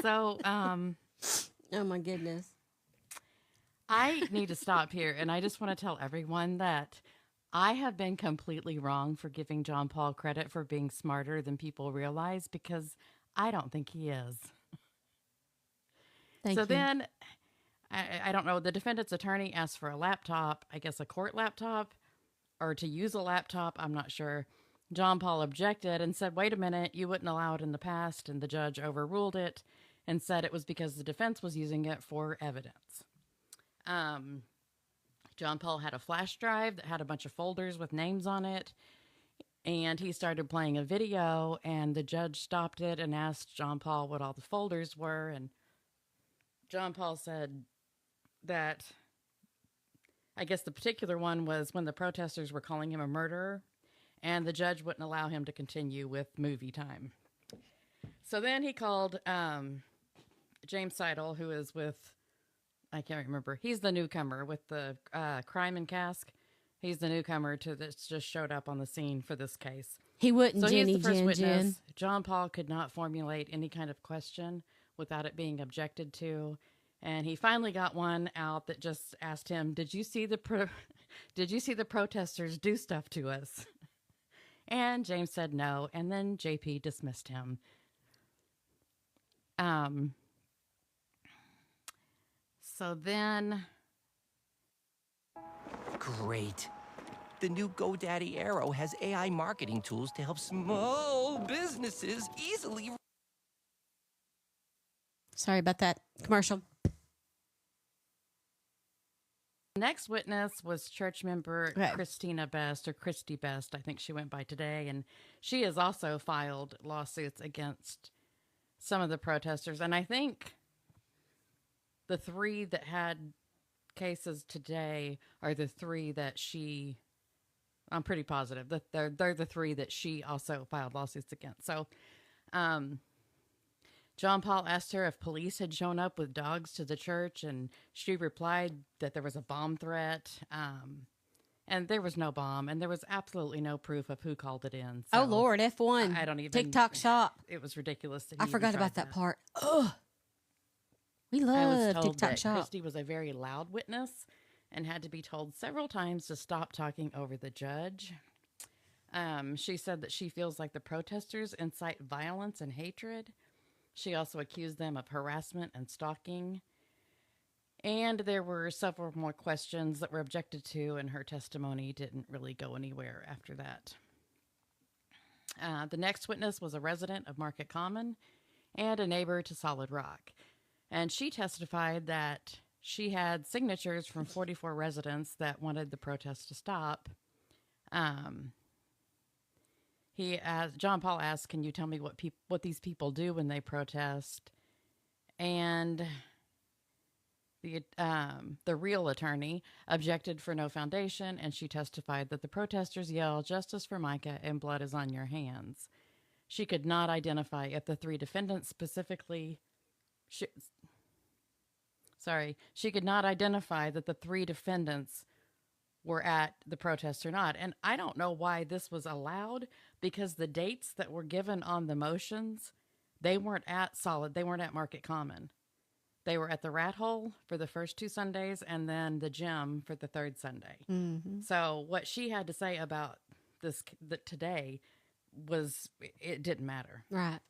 So, oh, my goodness. I need to stop here, and I just want to tell everyone that I have been completely wrong for giving John Paul credit for being smarter than people realize, because I don't think he is. Thank you. Then, I don't know, the defendant's attorney asked for a laptop, I guess a court laptop, or to use a laptop, I'm not sure. John Paul objected and said, wait a minute, you wouldn't allow it in the past, and the judge overruled it and said it was because the defense was using it for evidence. John Paul had a flash drive that had a bunch of folders with names on it, and he started playing a video, and the judge stopped it and asked John Paul what all the folders were, and John Paul said that, I guess the particular one was when the protesters were calling him a murderer, and the judge wouldn't allow him to continue with movie time. So then he called James Seidel, who is with, I can't remember. He's the newcomer with the crime in cask. He's the newcomer that's just showed up on the scene for this case. He wouldn't, so Jenny, he's the first Jen, witness. Jen. John Paul could not formulate any kind of question without it being objected to. And he finally got one out that just asked him, did you see the protesters do stuff to us? And James said no, and then JP dismissed him. So then... Great. The new GoDaddy Arrow has AI marketing tools to help small businesses easily... Sorry about that commercial. The next witness was church member Christina Best, or Christy Best, I think she went by today, and she has also filed lawsuits against some of the protesters. And I think the 3 that had cases today are the 3 that she, I'm pretty positive that they're the 3 that she also filed lawsuits against. So John Paul asked her if police had shown up with dogs to the church, and she replied that there was a bomb threat. And there was no bomb, and there was absolutely no proof of who called it in. Oh So Lord, F1. I don't even TikTok shop. It was ridiculous. That I he even forgot tried about that part. Ugh. We I was love told TikTok that shop. Christy was a very loud witness and had to be told several times to stop talking over the judge. She said that she feels like the protesters incite violence and hatred. She also accused them of harassment and stalking. And there were several more questions that were objected to, and her testimony didn't really go anywhere after that. The next witness was a resident of Market Common and a neighbor to Solid Rock. And she testified that she had signatures from 44 residents that wanted the protest to stop. John Paul asked, "Can you tell me what these people do when they protest?" And the real attorney objected for no foundation, and she testified that the protesters yell, "Justice for Micah and blood is on your hands." She could not identify if the three defendants specifically. She could not identify that the three defendants were at the protest or not. And I don't know why this was allowed, because the dates that were given on the motions, they weren't at Market Common. They were at the Rat Hole for the first 2 Sundays and then the gym for the third Sunday. Mm-hmm. So what she had to say about today it didn't matter. Right.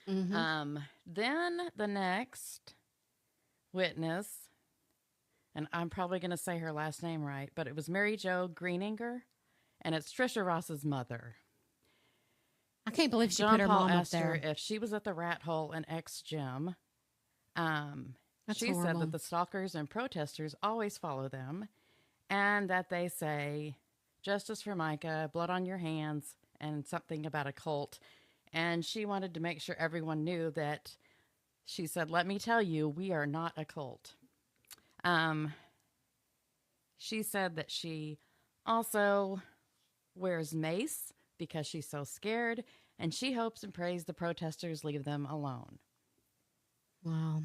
Mm-hmm. Then the next witness, and I'm probably going to say her last name right, but it was Mary Jo Greenanger, and it's Trisha Ross's mother. I can't believe she John put her Paul mom up asked her there. if she was at the Rat Hole and X Gym. She horrible. said that the stalkers and protesters always follow them, and that they say, "Justice for Micah, blood on your hands," and something about a cult. And she wanted to make sure everyone knew that. She said, "Let me tell you, we are not a cult." She said that she also wears mace because she's so scared, and she hopes and prays the protesters leave them alone. Wow.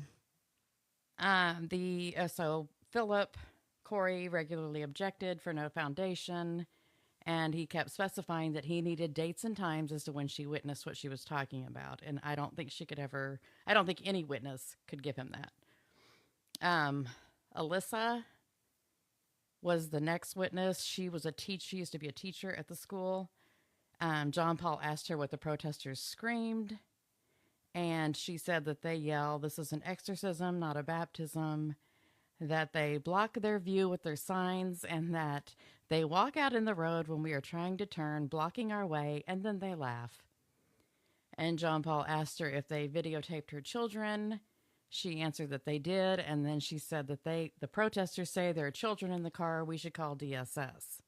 So Philip Corey regularly objected for no foundation, and he kept specifying that he needed dates and times as to when she witnessed what she was talking about. And I don't think any witness could give him that. Alyssa was the next witness. She used to be a teacher at the school. John Paul asked her what the protesters screamed, and she said that they yell, "This is an exorcism, not a baptism," that they block their view with their signs, and that they walk out in the road when we are trying to turn, blocking our way, and then they laugh. And John Paul asked her if they videotaped her children. She answered that they did, and then she said that the protesters say there are children in the car, we should call DSS.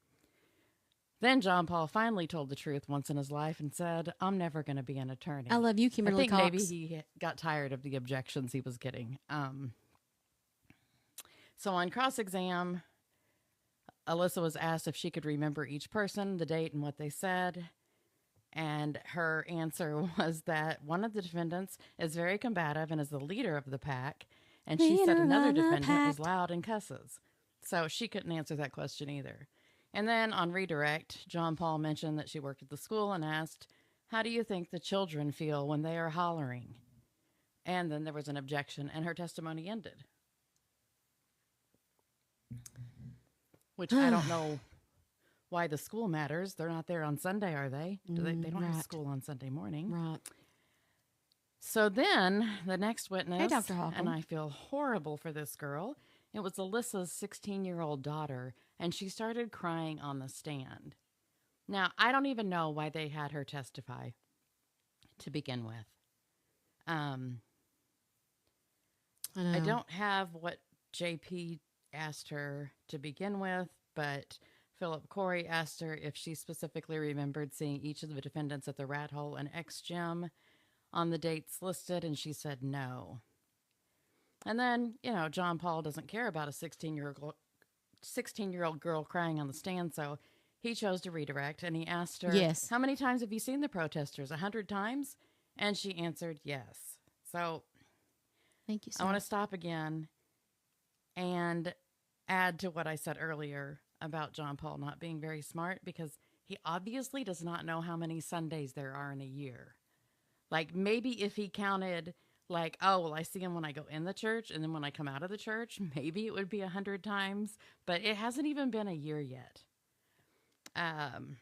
Then John Paul finally told the truth once in his life and said, "I'm never going to be an attorney." I love you, Kimberly I think Cox. maybe he got tired of the objections he was getting. So on cross-exam, Alyssa was asked if she could remember each person, the date, and what they said. And her answer was that one of the defendants is very combative and is the leader of the pack. And she said another defendant was loud and cusses. So she couldn't answer that question either. And then on redirect, John Paul mentioned that she worked at the school and asked, "How do you think the children feel when they are hollering?" And then there was an objection, and her testimony ended. Which I don't know why the school matters. They're not there on Sunday, are they? They don't have school on Sunday morning. Right. So then the next witness, Hey, Dr. Holcomb. and I feel horrible for this girl, it was Alyssa's 16-year-old daughter, and she started crying on the stand. Now, I don't even know why they had her testify to begin with. I don't have what JP asked her to begin with, but Philip Corey asked her if she specifically remembered seeing each of the defendants at the Rat Hole and X Gym on the dates listed, and she said no. And then, John Paul doesn't care about a 16-year-old girl crying on the stand, so he chose to redirect, and he asked her, Yes. "How many times have you seen the protesters? 100 times?" And she answered yes. So Thank you, sir. I want to stop again and add to what I said earlier. about John Paul not being very smart because he obviously does not know how many Sundays there are in a year. Like, maybe if he counted, like, oh, well, I see him when I go in the church, and then when I come out of the church, maybe it would be 100 times, but it hasn't even been a year yet. And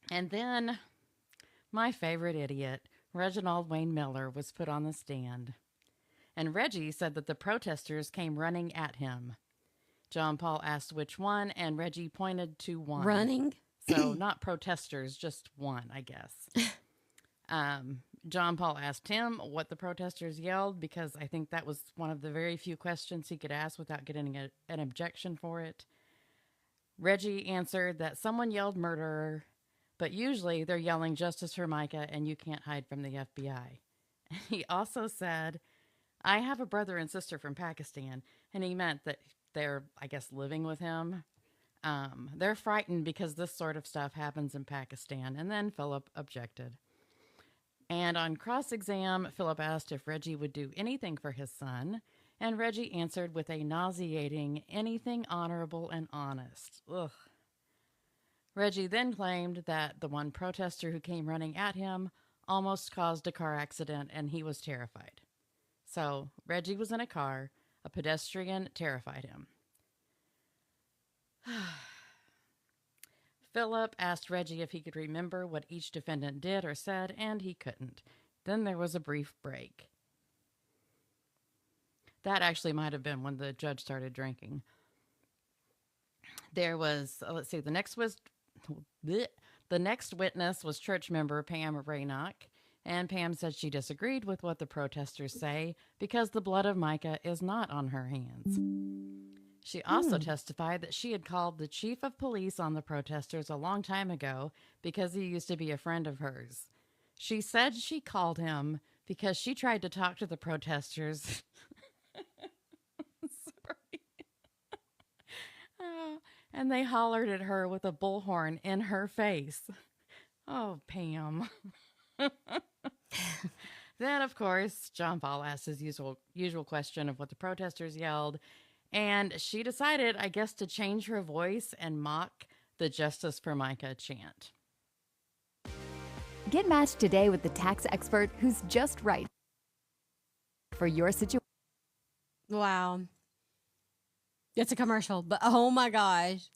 then my favorite idiot, Reginald Wayne Miller, was put on the stand. And Reggie said that the protesters came running at him. John Paul asked which one, and Reggie pointed to one. Running? So not protesters, just one, I guess. John Paul asked him what the protesters yelled because I think that was one of the very few questions he could ask without getting an objection for it. Reggie answered that someone yelled murderer, but usually they're yelling justice for Micah and you can't hide from the FBI. He also said, I have a brother and sister from Pakistan, and he meant that they're, I guess, living with him. They're frightened because this sort of stuff happens in Pakistan, and then Philip objected. And on cross-exam, Philip asked if Reggie would do anything for his son, and Reggie answered with a nauseating, anything honorable and honest. Ugh. Reggie then claimed that the one protester who came running at him almost caused a car accident, and he was terrified. So, Reggie was in a car, a pedestrian terrified him. Philip asked Reggie if he could remember what each defendant did or said, and he couldn't. Then there was a brief break. That actually might have been when the judge started drinking. There was, let's see, the next witness was church member Pam Raynock, and Pam said she disagreed with what the protesters say because the blood of Micah is not on her hands. She also testified that she had called the chief of police on the protesters a long time ago because he used to be a friend of hers. She said she called him because she tried to talk to the protesters. Sorry. And they hollered at her with a bullhorn in her face. Oh, Pam. Then, of course, John Paul asked his usual question of what the protesters yelled, and she decided, I guess, to change her voice and mock the Justice for Micah chant. Get matched today with the tax expert who's just right for your situation. Wow. It's a commercial, but oh my gosh.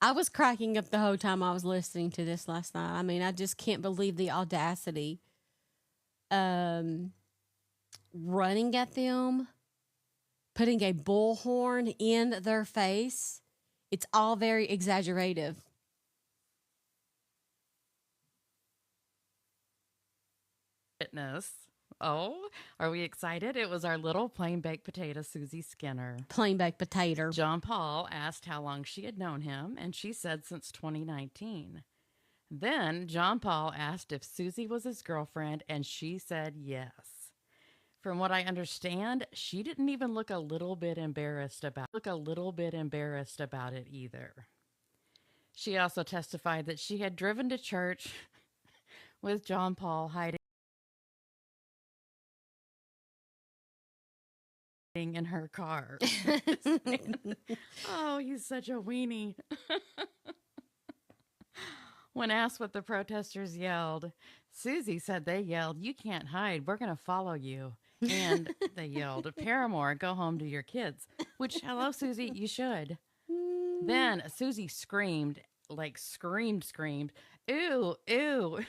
I was cracking up the whole time I was listening to this last night. I mean, I just can't believe the audacity. Running at them, putting a bullhorn in their face. It's all very exaggerative. Fitness. Oh, are we excited? It was our little plain baked potato, Susie Skinner. Plain baked potato. John Paul asked how long she had known him, and she said since 2019. Then John Paul asked if Susie was his girlfriend, and she said yes. From what I understand, she didn't even look a little bit embarrassed about it either. She also testified that she had driven to church with John Paul hiding in her car. Oh, he's such a weenie. When asked what the protesters yelled, Susie said they yelled, "You can't hide, we're going to follow you." And they yelled, "Paramore, go home to your kids." Which, hello, Susie, you should. Then Susie screamed, screamed, "Ew, ew."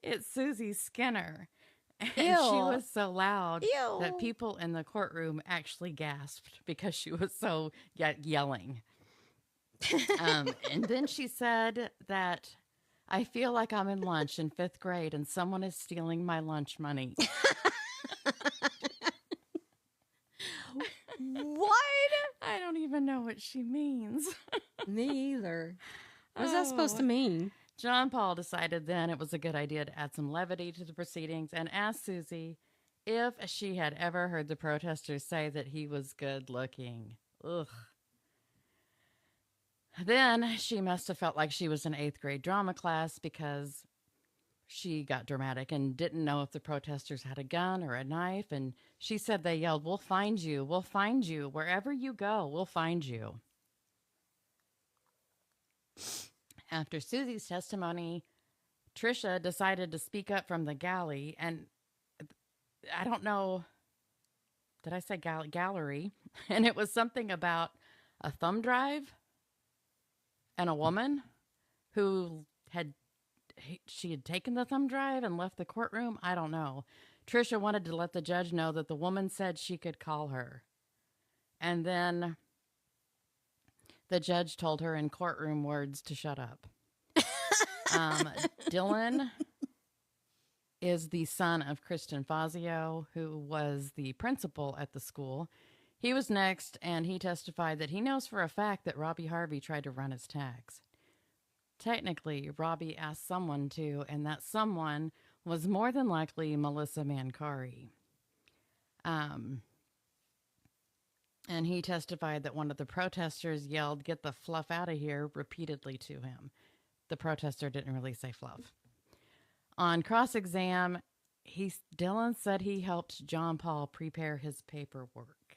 It's Susie Skinner. And Ew. she was so loud Ew. that people in the courtroom actually gasped because she was so yelling. And then she said that, "I feel like I'm in lunch in 5th grade and someone is stealing my lunch money." What? I don't even know what she means. Me either. What's that supposed to mean? John Paul decided then it was a good idea to add some levity to the proceedings and asked Susie if she had ever heard the protesters say that he was good looking. Ugh. Then she must have felt like she was in 8th grade drama class because she got dramatic and didn't know if the protesters had a gun or a knife. And she said they yelled, "We'll find you. We'll find you. Wherever you go, we'll find you." After Susie's testimony, Trisha decided to speak up from the galley, and I don't know, did I say gallery? And it was something about a thumb drive and a woman who she had taken the thumb drive and left the courtroom. I don't know. Trisha wanted to let the judge know that the woman said she could call her. And then the judge told her in courtroom words to shut up. Dylan is the son of Kristen Fazio, who was the principal at the school. He was next, and he testified that he knows for a fact that Robbie Harvey tried to run his tax. Technically, Robbie asked someone to, and that someone was more than likely Melissa Mancari. And he testified that one of the protesters yelled, "Get the fluff out of here," repeatedly to him. The protester didn't really say fluff. On cross-exam, Dylan said he helped John Paul prepare his paperwork.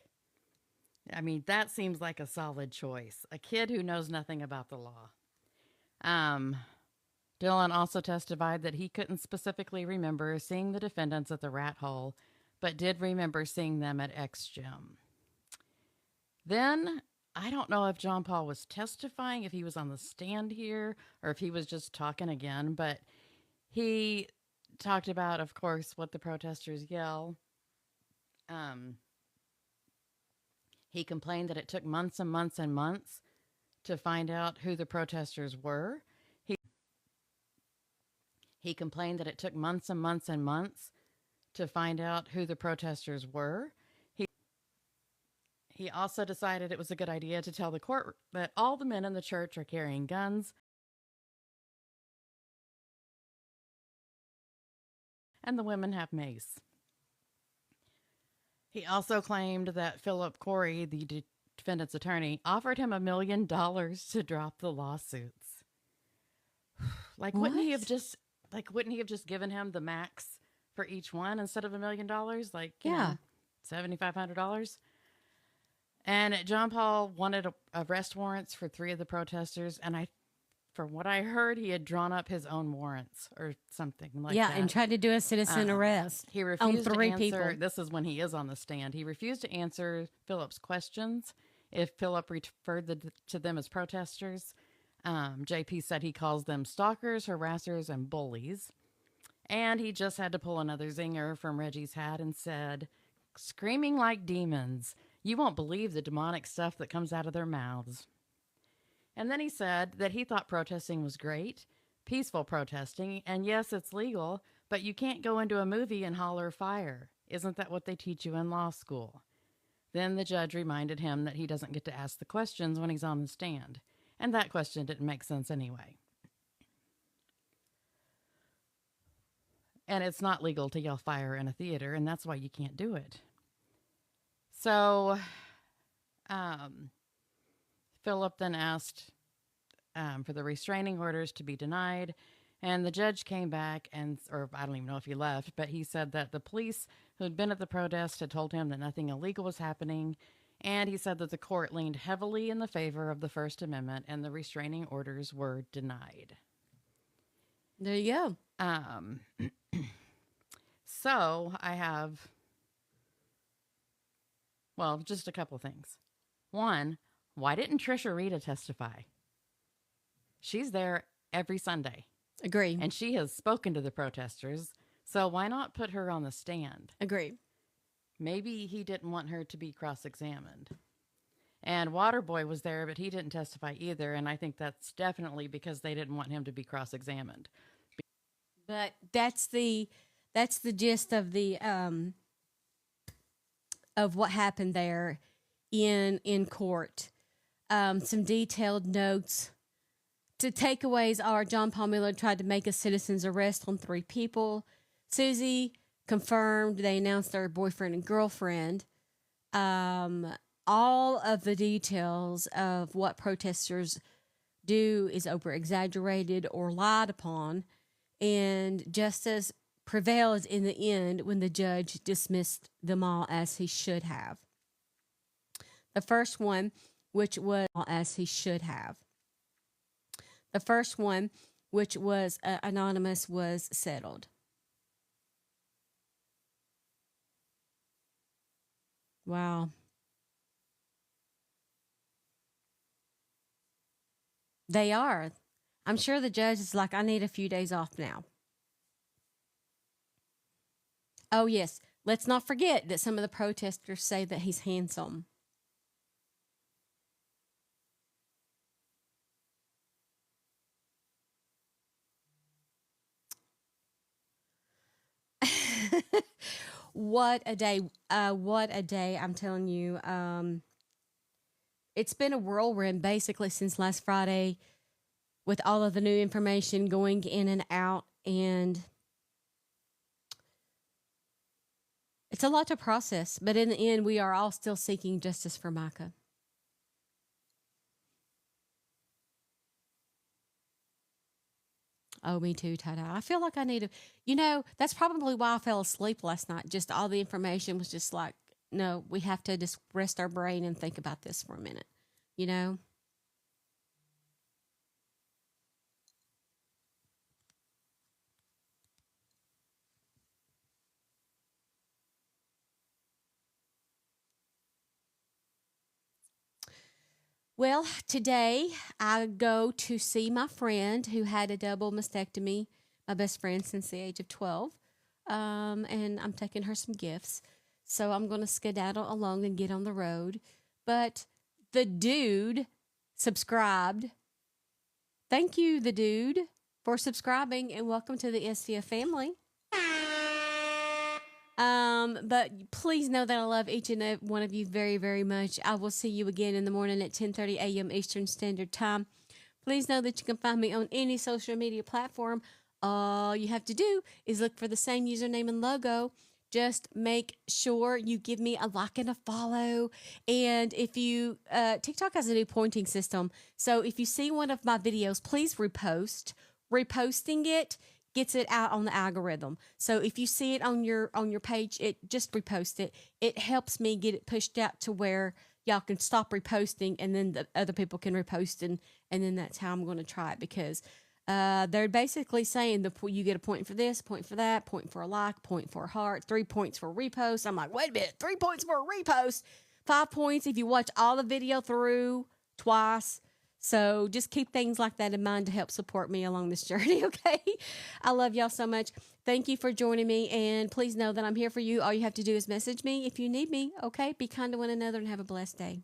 I mean, that seems like a solid choice. A kid who knows nothing about the law. Dylan also testified that he couldn't specifically remember seeing the defendants at the rat hole, but did remember seeing them at X Gym. Then, I don't know if John Paul was testifying, if he was on the stand here, or if he was just talking again, but he talked about, of course, what the protesters yell. He complained that it took months and months and months to find out who the protesters were. He complained that it took months and months and months to find out who the protesters were. He also decided it was a good idea to tell the court that all the men in the church are carrying guns and the women have mace. He also claimed that Philip Corey, the defendant's attorney, offered him $1 million to drop the lawsuits. Wouldn't he have just given him the max for each one instead of $1 million? $7,500. And John Paul wanted arrest warrants for 3 of the protesters, and from what I heard, he had drawn up his own warrants or something like that. Yeah, and tried to do a citizen arrest. He refused on 3 to answer. people. This is when he is on the stand. He refused to answer Philip's questions if Philip referred to them as protesters. JP said he calls them stalkers, harassers, and bullies. And he just had to pull another zinger from Reggie's hat and said, "Screaming like demons. You won't believe the demonic stuff that comes out of their mouths." And then he said that he thought protesting was great, peaceful protesting, and yes, it's legal, but you can't go into a movie and holler fire. Isn't that what they teach you in law school? Then the judge reminded him that he doesn't get to ask the questions when he's on the stand. And that question didn't make sense anyway. And it's not legal to yell fire in a theater, and that's why you can't do it. So, Philip then asked for the restraining orders to be denied, and the judge came back or I don't even know if he left, but he said that the police who had been at the protest had told him that nothing illegal was happening, and he said that the court leaned heavily in the favor of the First Amendment, and the restraining orders were denied. There you go. So I have, just a couple things. One, why didn't Trisha Rita testify? She's there every Sunday. Agree. And she has spoken to the protesters, so why not put her on the stand? Agree. Maybe he didn't want her to be cross-examined. And Waterboy was there, but he didn't testify either, and I think that's definitely because they didn't want him to be cross-examined. But that's the gist of the of what happened there in court. Some detailed notes. The takeaways are John Paul Miller tried to make a citizen's arrest on 3 people. Susie confirmed they announced their boyfriend and girlfriend. All of the details of what protesters do is over-exaggerated or lied upon, and justice prevailed in the end when the judge dismissed them all as he should have. The first one, which was as he should have. The first one, which was anonymous, was settled. Wow. They are. I'm sure the judge is like, I need a few days off now. Oh, yes. Let's not forget that some of the protesters say that he's handsome. What a day. What a day. I'm telling you. It's been a whirlwind basically since last Friday with all of the new information going in and out. And it's a lot to process. But in the end, we are all still seeking justice for Micah. Oh, me too, Tada. I feel like I need to, that's probably why I fell asleep last night. Just all the information was just like, no, we have to just rest our brain and think about this for a minute, you know? Well, today I go to see my friend who had a double mastectomy, my best friend since the age of 12. And I'm taking her some gifts. So I'm going to skedaddle along and get on the road. But the dude subscribed. Thank you, the dude, for subscribing and welcome to the STF family. But please know that I love each and every one of you very, very much. I will see you again in the morning at 10:30 a.m. Eastern Standard Time. Please know that you can find me on any social media platform. All you have to do is look for the same username and logo. Just make sure you give me a like and a follow. And if you, TikTok has a new pointing system. So if you see one of my videos, please repost. Reposting it gets it out on the algorithm. So if you see it on your page, it just repost it. It helps me get it pushed out to where y'all can stop reposting, and then the other people can repost, and then that's how I'm going to try it, because they're basically saying you get a point for this, point for that, point for a like, point for a heart, 3 points for a repost. I'm like, wait a minute, 3 points for a repost, 5 points if you watch all the video through twice. So just keep things like that in mind to help support me along this journey, okay? I love y'all so much. Thank you for joining me, and please know that I'm here for you. All you have to do is message me if you need me, okay? Be kind to one another and have a blessed day.